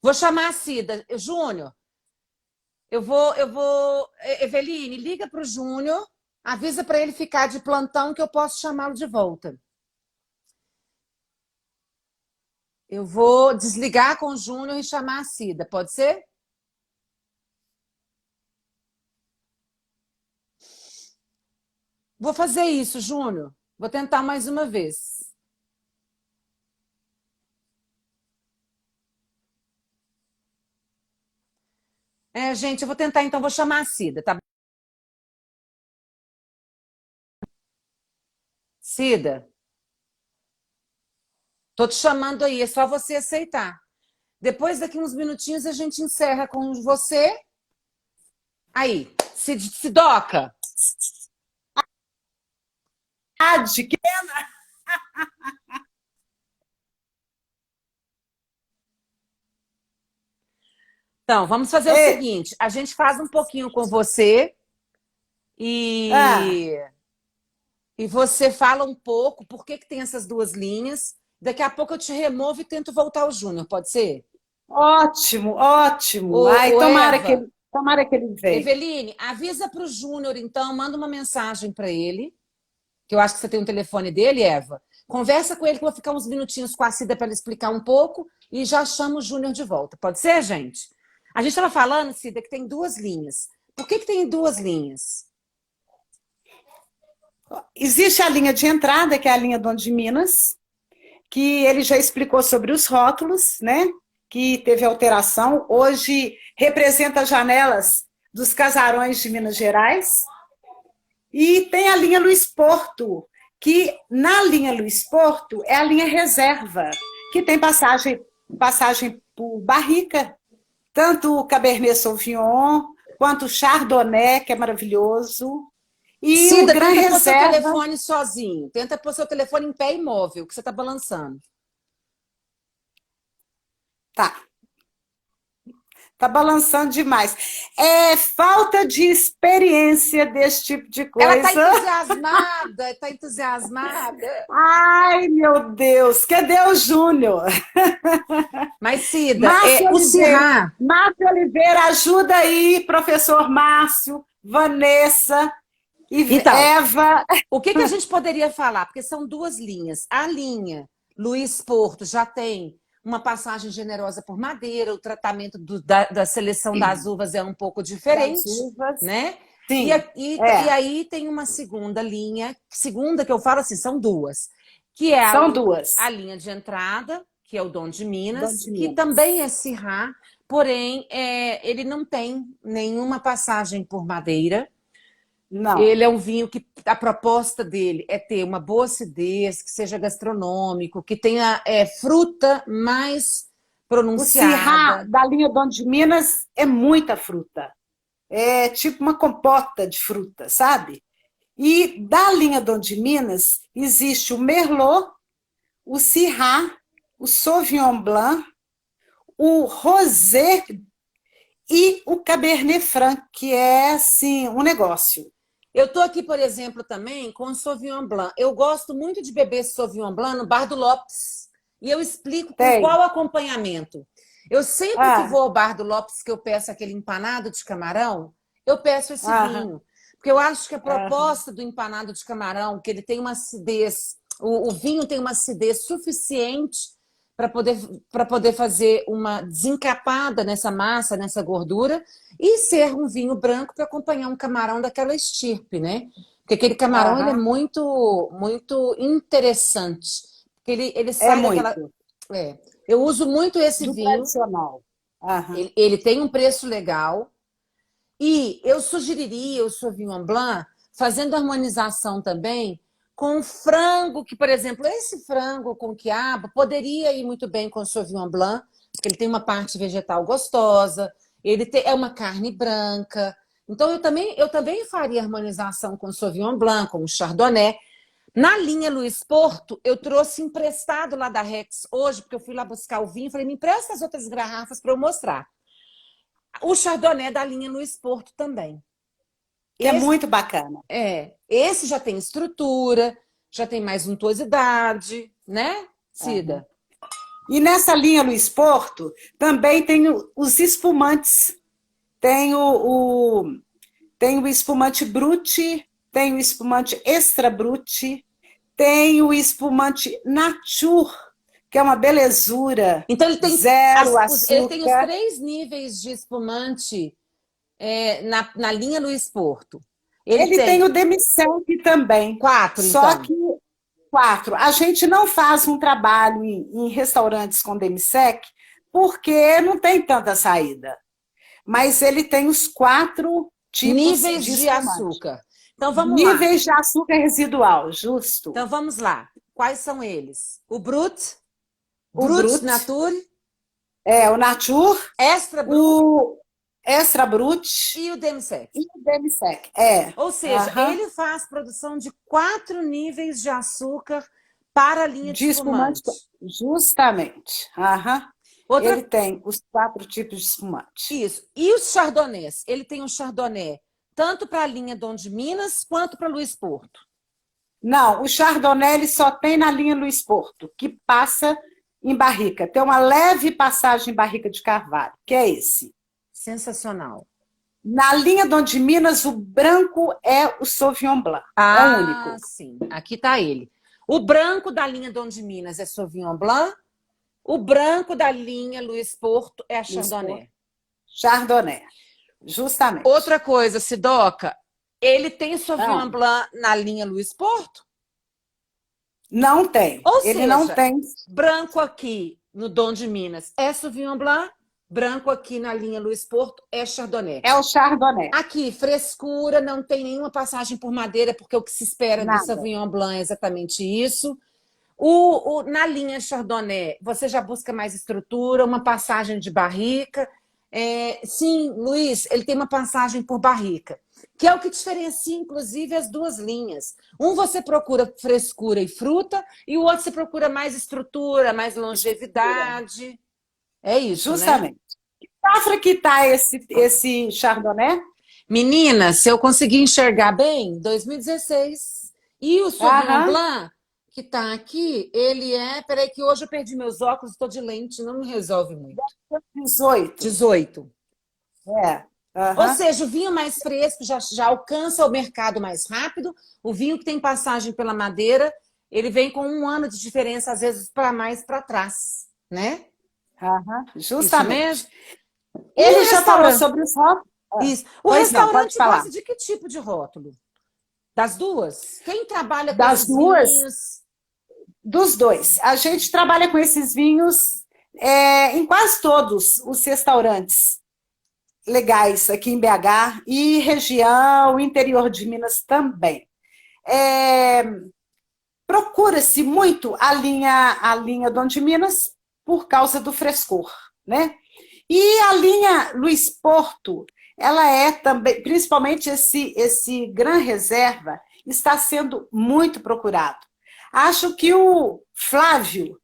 Vou chamar a Cida. Júnior, Eveline, liga para o Júnior, avisa para ele ficar de plantão que eu posso chamá-lo de volta. Eu vou desligar com o Júnior e chamar a Cida, pode ser? Vou fazer isso, Júnior. Vou tentar mais uma vez. Gente, eu vou tentar então, vou chamar a Cida, tá? Cida, tô te chamando aí, é só você aceitar. Depois, daqui uns minutinhos, a gente encerra com você. Aí, Sidoca. Que Então, vamos fazer o é, seguinte: a gente faz um pouquinho com você ah, e, e você fala um pouco por que tem essas duas linhas. Daqui a pouco eu te removo e tento voltar ao Júnior, pode ser? ótimo, ótimo. Ai, Ô, Eva, tomara que ele venha. Eveline, avisa para o Júnior, então, manda uma mensagem para ele, que eu acho que você tem o telefone dele, Eva. Conversa com ele que eu vou ficar uns minutinhos com a Cida para ele explicar um pouco e já chamo o Júnior de volta. Pode ser, gente? A gente estava falando, Cida, que tem duas linhas. Por que tem duas linhas? Existe a linha de entrada, que é a linha Dom de Minas, que ele já explicou sobre os rótulos, né? Que teve alteração. Hoje representa as janelas dos casarões de Minas Gerais. E tem a linha Luiz Porto, que na linha Luiz Porto é a linha reserva, que tem passagem por barrica, tanto o Cabernet Sauvignon, quanto o Chardonnay, que é maravilhoso. E Cida, o Gran tenta pôr seu Reserva. telefone sozinho. Tenta pôr seu telefone em pé imóvel, que você está balançando. Tá balançando demais. É falta de experiência desse tipo de coisa. Ela está entusiasmada, está entusiasmada. Ai, meu Deus, cadê o Júnior? Mas, Cida, o Syrah... Márcio Oliveira, ajuda aí, professor Márcio, Vanessa e então, Eva. O que a gente poderia falar? Porque são duas linhas. A linha Luiz Porto já tem uma passagem generosa por madeira, o tratamento da seleção das uvas é um pouco diferente, né? Sim. E aí tem uma segunda linha, segunda que eu falo assim, são duas, que é a linha de entrada, que é o Dom de Minas, que também é Syrah, porém ele não tem nenhuma passagem por madeira. Não. Ele é um vinho que a proposta dele é ter uma boa acidez, que seja gastronômico, que tenha fruta mais pronunciada. O Syrah da linha Dom de Minas é muita fruta. É tipo uma compota de fruta, sabe? E da linha Dom de Minas existe o Merlot, o Syrah, o Sauvignon Blanc, o Rosé e o Cabernet Franc, que é assim, um negócio. Eu estou aqui, por exemplo, também com o Sauvignon Blanc. Eu gosto muito de beber esse Sauvignon Blanc no Bar do Lopes. E eu explico com qual acompanhamento. Eu sempre que vou ao Bar do Lopes, que eu peço aquele empanado de camarão, eu peço esse vinho. Porque eu acho que a proposta do empanado de camarão, que ele tem uma acidez, o vinho tem uma acidez suficiente para poder fazer uma desencapada nessa massa, nessa gordura, e ser um vinho branco para acompanhar um camarão daquela estirpe, né? Porque aquele camarão ele é muito, muito interessante. Porque ele sai daquela... Eu uso muito esse vinho. Tradicional. Ele tem um preço legal. E eu sugeriria o Sauvignon Blanc fazendo harmonização também com frango, que, por exemplo, esse frango com quiabo poderia ir muito bem com o Sauvignon Blanc, porque ele tem uma parte vegetal gostosa, é uma carne branca. Então, eu também faria harmonização com o Sauvignon Blanc, com o Chardonnay. Na linha Luiz Porto, eu trouxe emprestado lá da Rex hoje, porque eu fui lá buscar o vinho, falei, me empresta as outras garrafas para eu mostrar. O Chardonnay da linha Luiz Porto também. É muito bacana. Esse já tem estrutura, já tem mais untuosidade, né, Cida? E nessa linha Luiz Porto também tem os espumantes. Tem o espumante Brut, tem o espumante Extra Brut, tem o espumante Nature, que é uma belezura. Então ele tem zero açúcar. Ele tem os 3 níveis de espumante na linha Luiz Porto. Ele tem o demi-sec também. 4, Só então. que 4. A gente não faz um trabalho em restaurantes com demi-sec porque não tem tanta saída. Mas ele tem os 4 tipos níveis de açúcar. Então vamos lá. Níveis de açúcar residual, justo. Então vamos lá. Quais são eles? O Brut, o Brut Nature, o Nature, Extra Brut, o Extra Brut e o demi-sec. Ou seja, ele faz produção de 4 níveis de açúcar para a linha de espumante. Justamente. Ele tem os 4 tipos de espumante. Isso. E os chardonnays? Ele tem um chardonnay tanto para a linha Dom de Minas quanto para Luiz Porto. Não, o chardonnay ele só tem na linha Luiz Porto, que passa em barrica. Tem uma leve passagem em barrica de carvalho, que é esse. Sensacional. Na linha Dom de Minas, o branco é o Sauvignon Blanc. É o único. Sim. Aqui está ele. O branco da linha Dom de Minas é Sauvignon Blanc. O branco da linha Luiz Porto é a Luiz Chardonnay. Chardonnay, justamente. Outra coisa, Sidoca, ele tem Sauvignon Ah, Blanc na linha Luiz Porto? não tem. Ou Ele não seja, tem. branco aqui no Dom de Minas é Sauvignon Blanc, branco aqui na linha Luiz Porto é Chardonnay. É o Chardonnay. Aqui, frescura, não tem nenhuma passagem por madeira, porque o que se espera do Nada. Sauvignon Blanc é exatamente isso. Na linha Chardonnay, você já busca mais estrutura, uma passagem de barrica. Sim, Luiz, ele tem uma passagem por barrica, que é o que diferencia, inclusive, as duas linhas. Um você procura frescura e fruta, e o outro você procura mais estrutura, mais longevidade. É isso, né? Justamente. Que safra que está esse Chardonnay? Menina, se eu conseguir enxergar bem, 2016. E o Sauvignon Aham. Blanc, que está aqui, ele é... Peraí que hoje eu perdi meus óculos, estou de lente, não me resolve muito. 18. 18. É. Ou Aham. seja, o vinho mais fresco já alcança o mercado mais rápido. O vinho que tem passagem pela madeira, ele vem com 1 ano de diferença, às vezes, para mais para trás, né? Aham. Isso Justamente. mesmo? Ele O já falou restaurante... sobre os rótulos? Isso. O Pois não, pode restaurante falar. gosta de que tipo de rótulo? Das duas? Quem trabalha com Das esses duas? vinhos? Dos dois. A gente trabalha com esses vinhos em quase todos os restaurantes legais aqui em BH e região, interior de Minas também. Procura-se muito a linha Dom de Minas por causa do frescor, né? E a linha Luiz Porto, ela é também, principalmente esse Gran Reserva, está sendo muito procurado. Acho que o Flávio,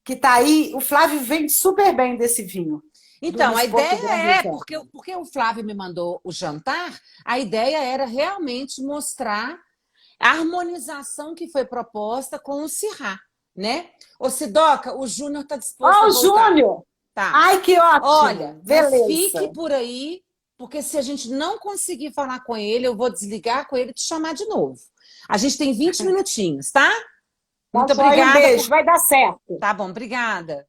que está aí, o Flávio vende super bem desse vinho. Então, a Luiz Porto ideia Gran Reserva. porque o Flávio me mandou o jantar, a ideia era realmente mostrar a harmonização que foi proposta com o Syrah, né? Ô, Sidoca, o Júnior está disposto Ó, a o voltar. Júnior! Tá. Ai, que ótimo! Olha, mas Beleza. fique por aí, porque se a gente não conseguir falar com ele, eu vou desligar com ele e te chamar de novo. A gente tem 20 minutinhos, tá? Muito Tá joia, obrigada. um beijo, vai dar certo. Tá bom, obrigada.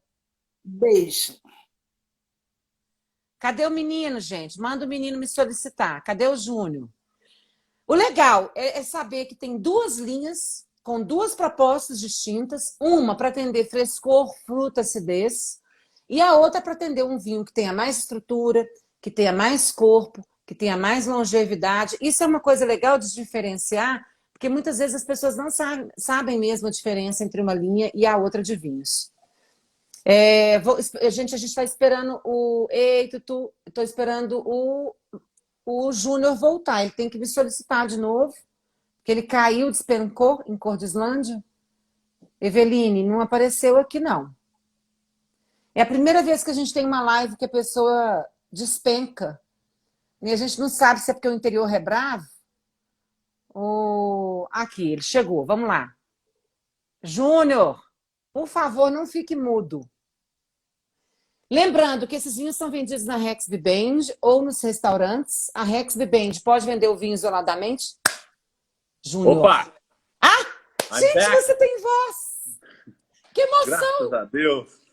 Beijo. Cadê o menino, gente? Manda o menino me solicitar. Cadê o Júnior? O legal é saber que tem duas linhas com duas propostas distintas, uma para atender frescor, fruta, acidez, e a outra para atender um vinho que tenha mais estrutura, que tenha mais corpo, que tenha mais longevidade. Isso é uma coisa legal de diferenciar, porque muitas vezes as pessoas não sabem mesmo a diferença entre uma linha e a outra de vinhos. A gente está esperando o... Ei, Tutu, estou esperando o Júnior voltar. Ele tem que me solicitar de novo, porque ele caiu, despencou em Cordislândia. Eveline, não apareceu aqui, não. É a primeira vez que a gente tem uma live que a pessoa despenca. E a gente não sabe se é porque o interior é bravo. Aqui, ele chegou. Vamos lá. Júnior, por favor, não fique mudo. Lembrando que esses vinhos são vendidos na Rex Bibend ou nos restaurantes. A Rex Bibend pode vender o vinho isoladamente? Júnior. Opa! Gente, back. você tem voz! Que emoção! Graças a Deus!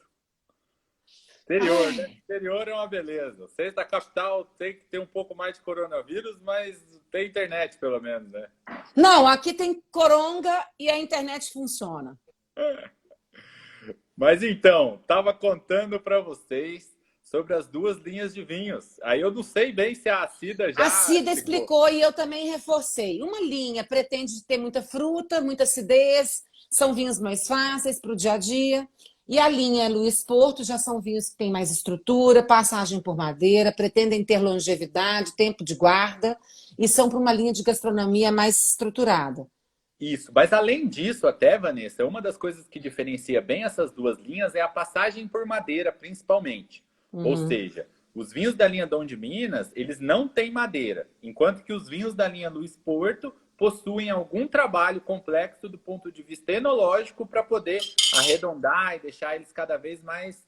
Interior, né? Interior é uma beleza. Vocês da capital tem que ter um pouco mais de coronavírus, mas tem internet, pelo menos, né? Não, aqui tem coronga e a internet funciona. Mas então, estava contando para vocês sobre as duas linhas de vinhos. Aí eu não sei bem se a Cida já... A Cida explicou e eu também reforcei. Uma linha pretende ter muita fruta, muita acidez, são vinhos mais fáceis para o dia a dia. E a linha Luiz Porto já são vinhos que têm mais estrutura, passagem por madeira, pretendem ter longevidade, tempo de guarda e são para uma linha de gastronomia mais estruturada. Isso, mas além disso até, Vanessa, uma das coisas que diferencia bem essas duas linhas é a passagem por madeira, principalmente. Ou seja, os vinhos da linha Dom de Minas, eles não têm madeira, enquanto que os vinhos da linha Luiz Porto possuem algum trabalho complexo do ponto de vista enológico para poder arredondar e deixar eles cada vez mais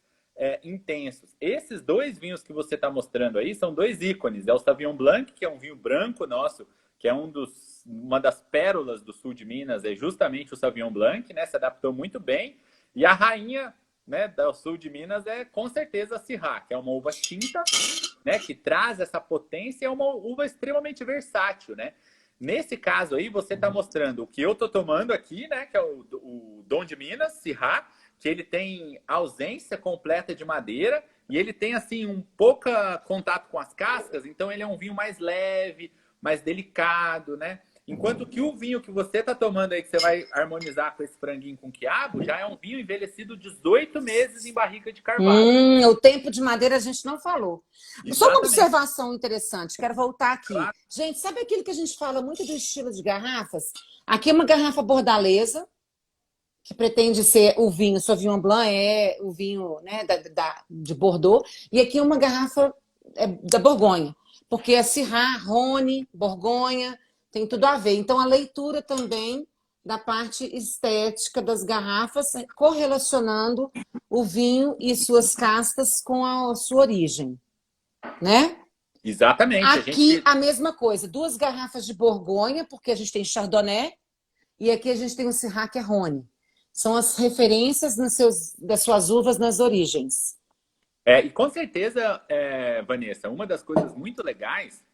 intensos. Esses dois vinhos que você está mostrando aí são dois ícones. É o Sauvignon Blanc, que é um vinho branco nosso, que é um dos uma das pérolas do sul de Minas é justamente o Sauvignon Blanc, né? Se adaptou muito bem. E a rainha, né, do sul de Minas é com certeza a Syrah, que é uma uva tinta, né, que traz essa potência, é uma uva extremamente versátil, né? Nesse caso aí, você está mostrando o que eu estou tomando aqui, né, que é o Dom de Minas, Syrah, que ele tem ausência completa de madeira e ele tem, assim, um pouco contato com as cascas, então ele é um vinho mais leve, mais delicado, né? Enquanto que o vinho que você está tomando aí, que você vai harmonizar com esse franguinho com quiabo, já é um vinho envelhecido 18 meses em barrica de carvalho. O tempo de madeira a gente não falou. Exatamente. Só uma observação interessante, quero voltar aqui. Claro. Gente, sabe aquilo que a gente fala muito do estilo de garrafas? Aqui é uma garrafa bordalesa, que pretende ser o vinho Sauvignon Blanc, é o vinho, né, de Bordeaux, e aqui é uma garrafa da Borgonha, porque é Syrah, Rhône, Borgonha, tem tudo a ver. Então, a leitura também da parte estética das garrafas, correlacionando o vinho e suas castas com a sua origem, né? Exatamente. Aqui a mesma coisa, 2 garrafas de Borgonha, porque a gente tem Chardonnay, e aqui a gente tem o Syrah, que é Rhône. São as referências das suas uvas nas origens. E com certeza, Vanessa, uma das coisas muito legais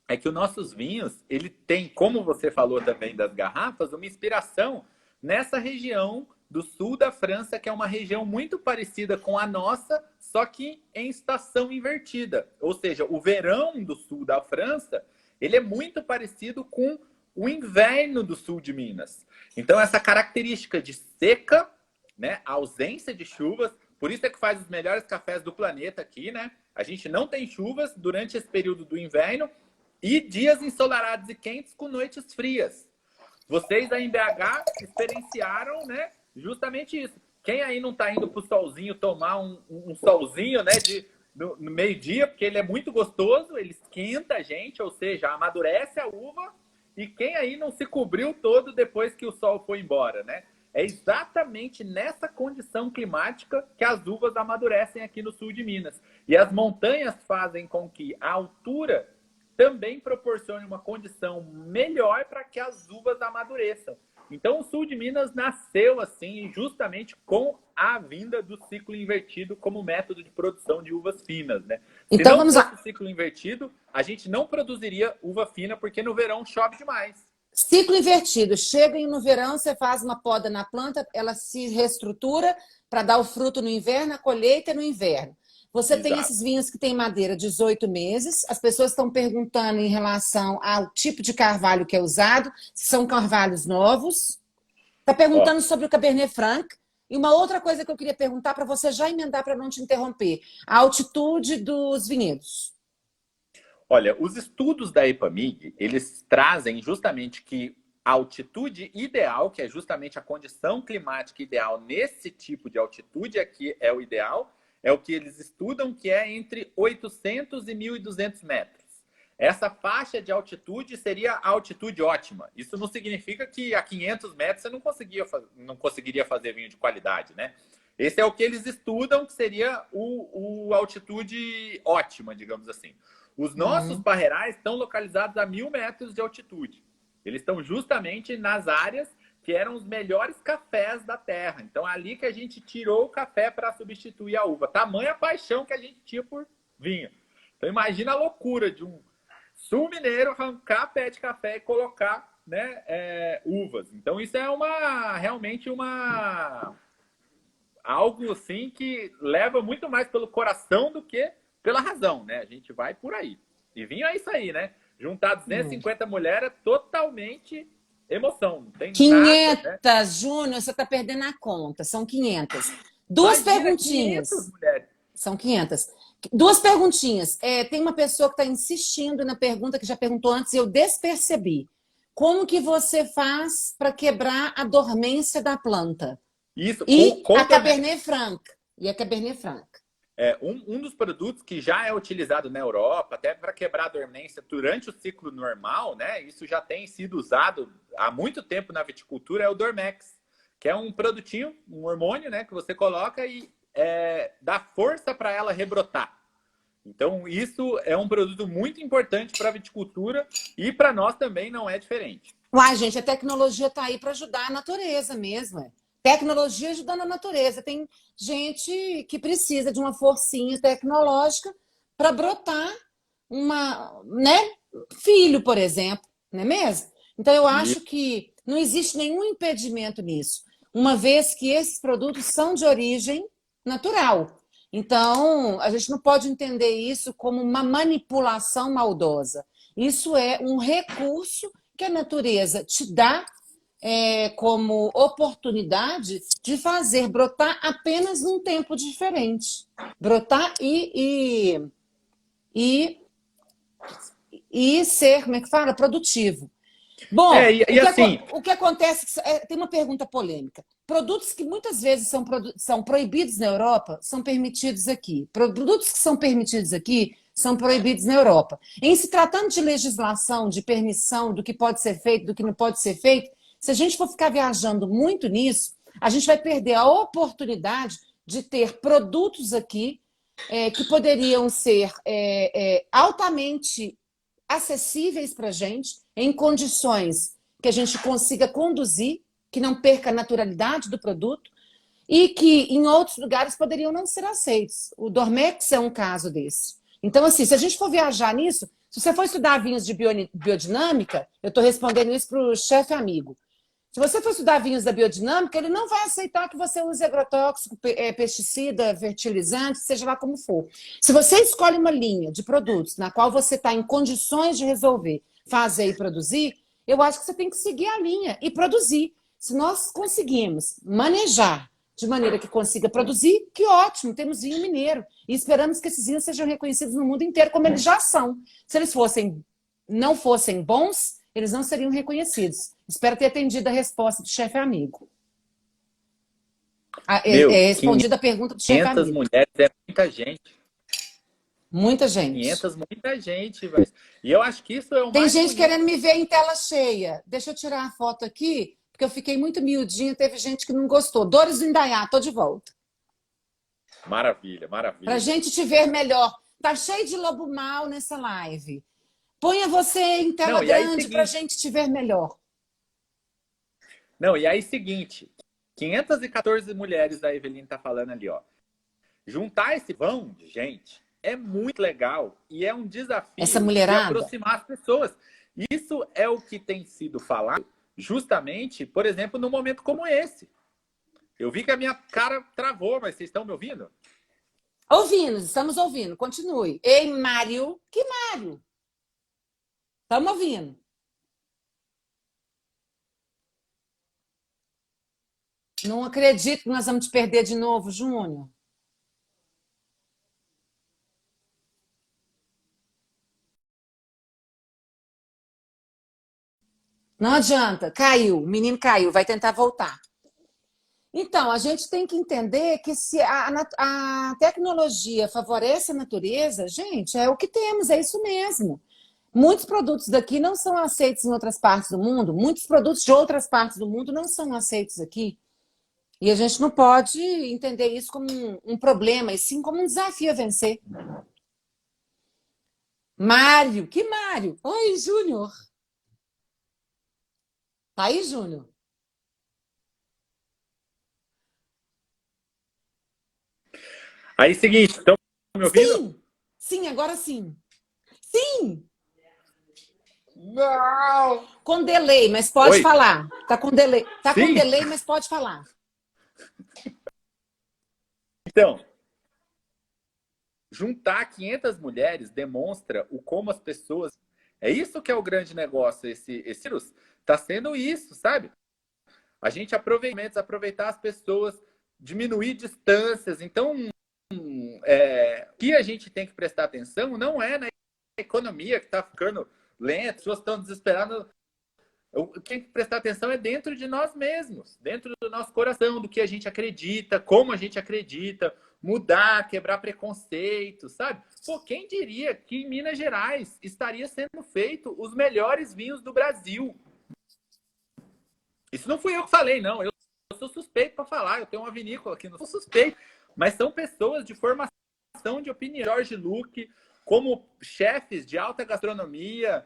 é que os nossos vinhos, ele tem, como você falou também das garrafas, uma inspiração nessa região do sul da França, que é uma região muito parecida com a nossa, só que em estação invertida. Ou seja, o verão do sul da França, ele é muito parecido com o inverno do sul de Minas. Então, essa característica de seca, né, ausência de chuvas, por isso é que faz os melhores cafés do planeta aqui, né? A gente não tem chuvas durante esse período do inverno, e dias ensolarados e quentes com noites frias. Vocês aí em BH experienciaram, né, justamente isso. Quem aí não está indo para o solzinho tomar um solzinho, né, no meio-dia, porque ele é muito gostoso, ele esquenta a gente, ou seja, amadurece a uva. E quem aí não se cobriu todo depois que o sol foi embora, né? É exatamente nessa condição climática que as uvas amadurecem aqui no sul de Minas. E as montanhas fazem com que a altura também proporcione uma condição melhor para que as uvas amadureçam. Então, o sul de Minas nasceu assim justamente com a vinda do ciclo invertido como método de produção de uvas finas, né? Então, Se não vamos fosse lá. o ciclo invertido, a gente não produziria uva fina, porque no verão chove demais. Ciclo invertido. Chega no verão, você faz uma poda na planta, ela se reestrutura para dar o fruto no inverno, a colheita no inverno. Você tem esses vinhos que têm madeira 18 meses. As pessoas estão perguntando em relação ao tipo de carvalho que é usado, se são carvalhos novos. Está perguntando sobre o Cabernet Franc. E uma outra coisa que eu queria perguntar para você já emendar para não te interromper. A altitude dos vinhedos. Olha, os estudos da EPAMIG, eles trazem justamente que a altitude ideal, que é justamente a condição climática ideal nesse tipo de altitude aqui é o ideal, é o que eles estudam, que é entre 800 e 1.200 metros. Essa faixa de altitude seria a altitude ótima. Isso não significa que a 500 metros você não conseguiria fazer vinho de qualidade, né? Esse é o que eles estudam, que seria a altitude ótima, digamos assim. Os nossos parreirais estão localizados a 1.000 metros de altitude. Eles estão justamente nas áreas que eram os melhores cafés da terra. Então, é ali que a gente tirou o café para substituir a uva. Tamanha paixão que a gente tinha por vinho. Então, imagina a loucura de um sul mineiro arrancar pé de café e colocar, né, uvas. Então, isso é realmente algo assim que leva muito mais pelo coração do que pela razão, né? A gente vai por aí. E vinho é isso aí, né? Juntar 250 mulheres é totalmente emoção. Não tem 500, nada, né? Júnior, você está perdendo a conta. São 500. Duas Imagina, perguntinhas. 500 mulheres. São 500. Duas perguntinhas. Tem uma pessoa que está insistindo na pergunta que já perguntou antes e eu despercebi. Como que você faz para quebrar a dormência da planta? Isso, E a Cabernet Franc. Um dos produtos que já é utilizado na Europa, até para quebrar a dormência durante o ciclo normal, né? Isso já tem sido usado há muito tempo na viticultura, é o Dormex, que é um produtinho, um hormônio, né? Que você coloca e dá força para ela rebrotar. Então, isso é um produto muito importante para a viticultura e para nós também não é diferente. Uai, gente, a tecnologia está aí para ajudar a natureza mesmo. Tecnologia ajudando a natureza. Tem gente que precisa de uma forcinha tecnológica para brotar né, filho, por exemplo, não é mesmo? Então, eu acho que não existe nenhum impedimento nisso, uma vez que esses produtos são de origem natural. Então, a gente não pode entender isso como uma manipulação maldosa. Isso é um recurso que a natureza te dá como oportunidade de fazer brotar apenas num tempo diferente. Brotar e ser, como é que fala? Produtivo. Bom, o que acontece, tem uma pergunta polêmica. Produtos que muitas vezes são proibidos na Europa são permitidos aqui. Produtos que são permitidos aqui são proibidos na Europa. Em se tratando de legislação, de permissão, do que pode ser feito, do que não pode ser feito, se a gente for ficar viajando muito nisso, a gente vai perder a oportunidade de ter produtos aqui que poderiam ser altamente acessíveis para a gente, em condições que a gente consiga conduzir, que não perca a naturalidade do produto, e que em outros lugares poderiam não ser aceitos. O Dormex é um caso desse. Então, assim, se a gente for viajar nisso, se você for estudar vinhos de biodinâmica, eu estou respondendo isso para o chefe amigo. Se você for estudar vinhos da biodinâmica, ele não vai aceitar que você use agrotóxico, pesticida, fertilizante, seja lá como for. Se você escolhe uma linha de produtos na qual você está em condições de resolver, fazer e produzir, eu acho que você tem que seguir a linha e produzir. Se nós conseguimos manejar de maneira que consiga produzir, que ótimo, temos vinho mineiro. E esperamos que esses vinhos sejam reconhecidos no mundo inteiro, como eles já são. Se eles não fossem bons, eles não seriam reconhecidos. Espero ter atendido a resposta do chefe amigo. Respondida a pergunta do chefe amigo. 500 mulheres é muita gente. Muita gente. 500, muita gente. E eu acho que isso é o Tem mais gente bonito. querendo me ver em tela cheia. Deixa eu tirar a foto aqui, porque eu fiquei muito miudinha, teve gente que não gostou. Dores do Indaiá, tô de volta. Maravilha, maravilha. Pra gente te ver melhor. Tá cheio de lobo mau nessa live. Ponha você em tela grande pra gente te ver melhor. Não, e aí, seguinte, 514 mulheres da Eveline tá falando ali, ó. Juntar esse vão de gente é muito legal e é um desafio essa mulherada de aproximar as pessoas. Isso é o que tem sido falado justamente, por exemplo, num momento como esse. Eu vi que a minha cara travou, mas vocês estão me ouvindo? Ouvindo, estamos ouvindo. Continue. Ei, Mário. Que Mário? Estamos ouvindo. Não acredito que nós vamos te perder de novo, Júnior. Não adianta. Caiu. O menino caiu. Vai tentar voltar. Então, a gente tem que entender que se a tecnologia favorece a natureza, gente, é o que temos, é isso mesmo. Muitos produtos daqui não são aceitos em outras partes do mundo, muitos produtos de outras partes do mundo não são aceitos aqui. E a gente não pode entender isso como um problema, e sim como um desafio a vencer. Mário, que Mário? Oi, Júnior. Tá aí, Júnior? Aí, seguinte, estão me ouvindo? Sim, agora sim. Sim! Não! Com delay, mas pode falar. Tá com delay. Tá com delay, mas pode falar. Então, juntar 500 mulheres demonstra como as pessoas... É isso que é o grande negócio. Esse vírus está sendo isso, sabe? A gente aproveitar as pessoas, diminuir distâncias. Então, o que a gente tem que prestar atenção não é na economia que está ficando lenta, as pessoas estão desesperadas. O que tem que prestar atenção é dentro de nós mesmos, dentro do nosso coração, do que a gente acredita, como a gente acredita, mudar, quebrar preconceito, sabe? Pô, quem diria que em Minas Gerais estaria sendo feito os melhores vinhos do Brasil? Isso não fui eu que falei, não. Eu sou suspeito para falar, eu tenho uma vinícola aqui, não sou suspeito. Mas são pessoas de formação formação de opinião. Jorge Luque, como chefes de alta gastronomia,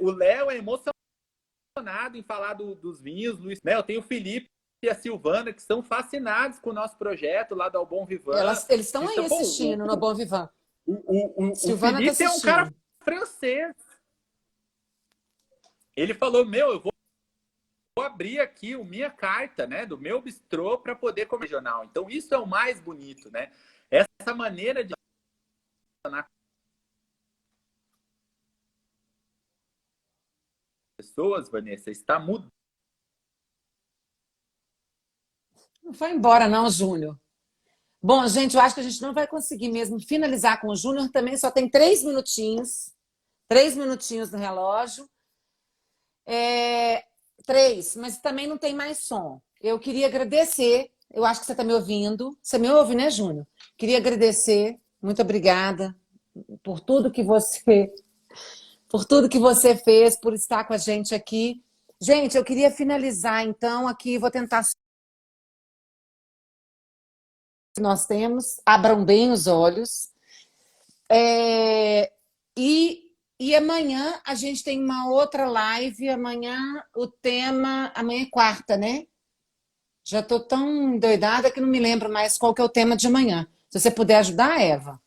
o Léo é emocionado em falar dos vinhos, Luiz, né? Eu tenho o Felipe e a Silvana, que são fascinados com o nosso projeto lá do Au Bon Vivant. Eles estão aí assistindo no Bon Vivant. O Silvana Felipe tá é um cara francês. Ele falou, eu vou abrir aqui a minha carta, né, do meu bistrô para poder comer regional. Então, isso é o mais bonito, né? Essa maneira de pessoas, Vanessa, está mudando. Não foi embora, não, Júnior. Bom, gente, eu acho que a gente não vai conseguir mesmo finalizar com o Júnior também. Só tem 3 minutinhos. 3 minutinhos no relógio. 3, mas também não tem mais som. Eu queria agradecer. Eu acho que você está me ouvindo. Você me ouve, né, Júnior? Queria agradecer. Muito obrigada por tudo que você fez, por estar com a gente aqui. Gente, eu queria finalizar, então, aqui. Vou tentar. Nós temos, abram bem os olhos. E amanhã a gente tem uma outra live. Amanhã amanhã é quarta, né? Já estou tão doidada que não me lembro mais qual que é o tema de amanhã. Se você puder ajudar, Eva.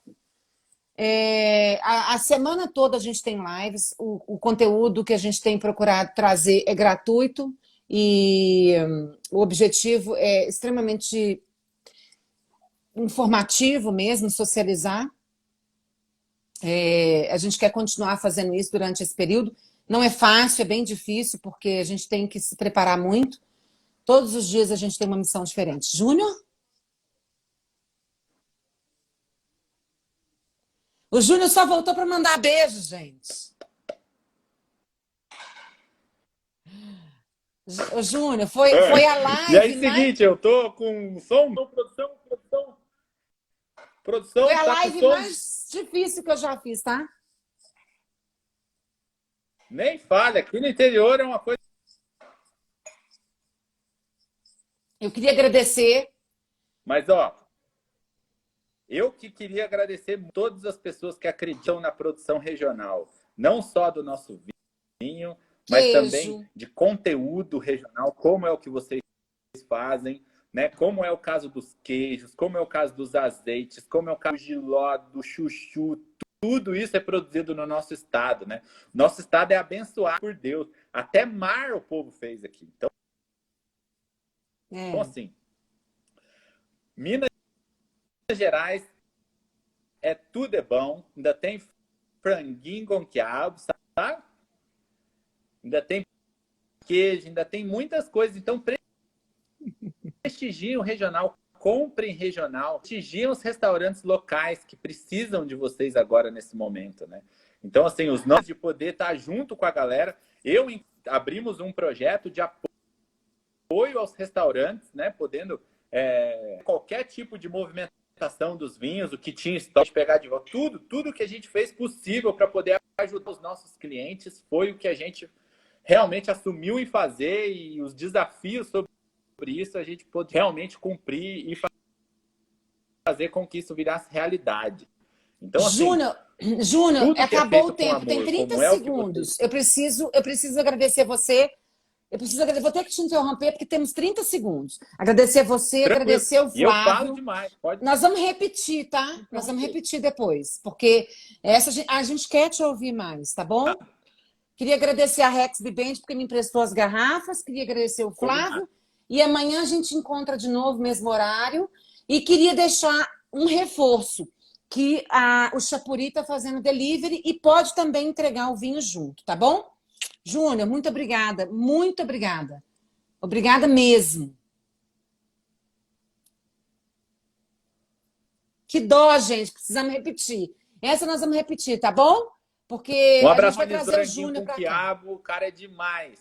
A semana toda a gente tem lives. O conteúdo que a gente tem procurado trazer é gratuito e o objetivo é extremamente informativo mesmo, socializar. A gente quer continuar fazendo isso durante esse período. Não é fácil, é bem difícil, porque a gente tem que se preparar muito. Todos os dias a gente tem uma missão diferente. Júnior? O Júnior só voltou para mandar beijo, gente. O Júnior, foi a live. E aí, seguinte, eu tô com som, produção. Foi a tá live mais difícil que eu já fiz, tá? Nem falha, aqui no interior é uma coisa. Eu queria agradecer. Mas, eu que queria agradecer todas as pessoas que acreditam na produção regional. Não só do nosso vinho, mas também de conteúdo regional, como é o que vocês fazem, né? Como é o caso dos queijos, como é o caso dos azeites, como é o caso do jiló, do chuchu. Tudo isso é produzido no nosso estado, né? Nosso estado é abençoado por Deus. Até mar o povo fez aqui. Então, assim, Minas Gerais tudo é bom. Ainda tem franguinho com quiabo, sabe? Ainda tem queijo, ainda tem muitas coisas. Então, prestigiem o regional, comprem regional, prestigiem os restaurantes locais que precisam de vocês agora nesse momento, né? Então, assim, os nossos de poder estar junto com a galera. Abrimos um projeto de apoio aos restaurantes, né? Podendo qualquer tipo de movimentação dos vinhos, o que tinha estoque, pegar de volta, tudo que a gente fez possível para poder ajudar os nossos clientes foi o que a gente realmente assumiu em fazer, e os desafios sobre isso a gente pôde realmente cumprir e fazer com que isso virasse realidade. Então, assim, Júnior, acabou o tempo, amor, tem 30 segundos. Eu preciso agradecer você. Vou ter que te interromper porque temos 30 segundos. Agradecer você, agradecer o Flávio. E eu falo demais. Nós vamos repetir, tá? Nós vamos repetir depois, porque a gente quer te ouvir mais, tá bom? Queria agradecer a Rex Bibend porque me emprestou as garrafas. Queria agradecer o Flávio. E amanhã a gente encontra de novo, mesmo horário. E queria deixar um reforço, que o Chapuri está fazendo delivery e pode também entregar o vinho junto, tá bom? Júnior, muito obrigada. Muito obrigada. Obrigada mesmo. Que dó, gente. Precisamos repetir. Essa nós vamos repetir, tá bom? Porque um abraço a gente vai trazer o Júnior para cá. O cara é demais.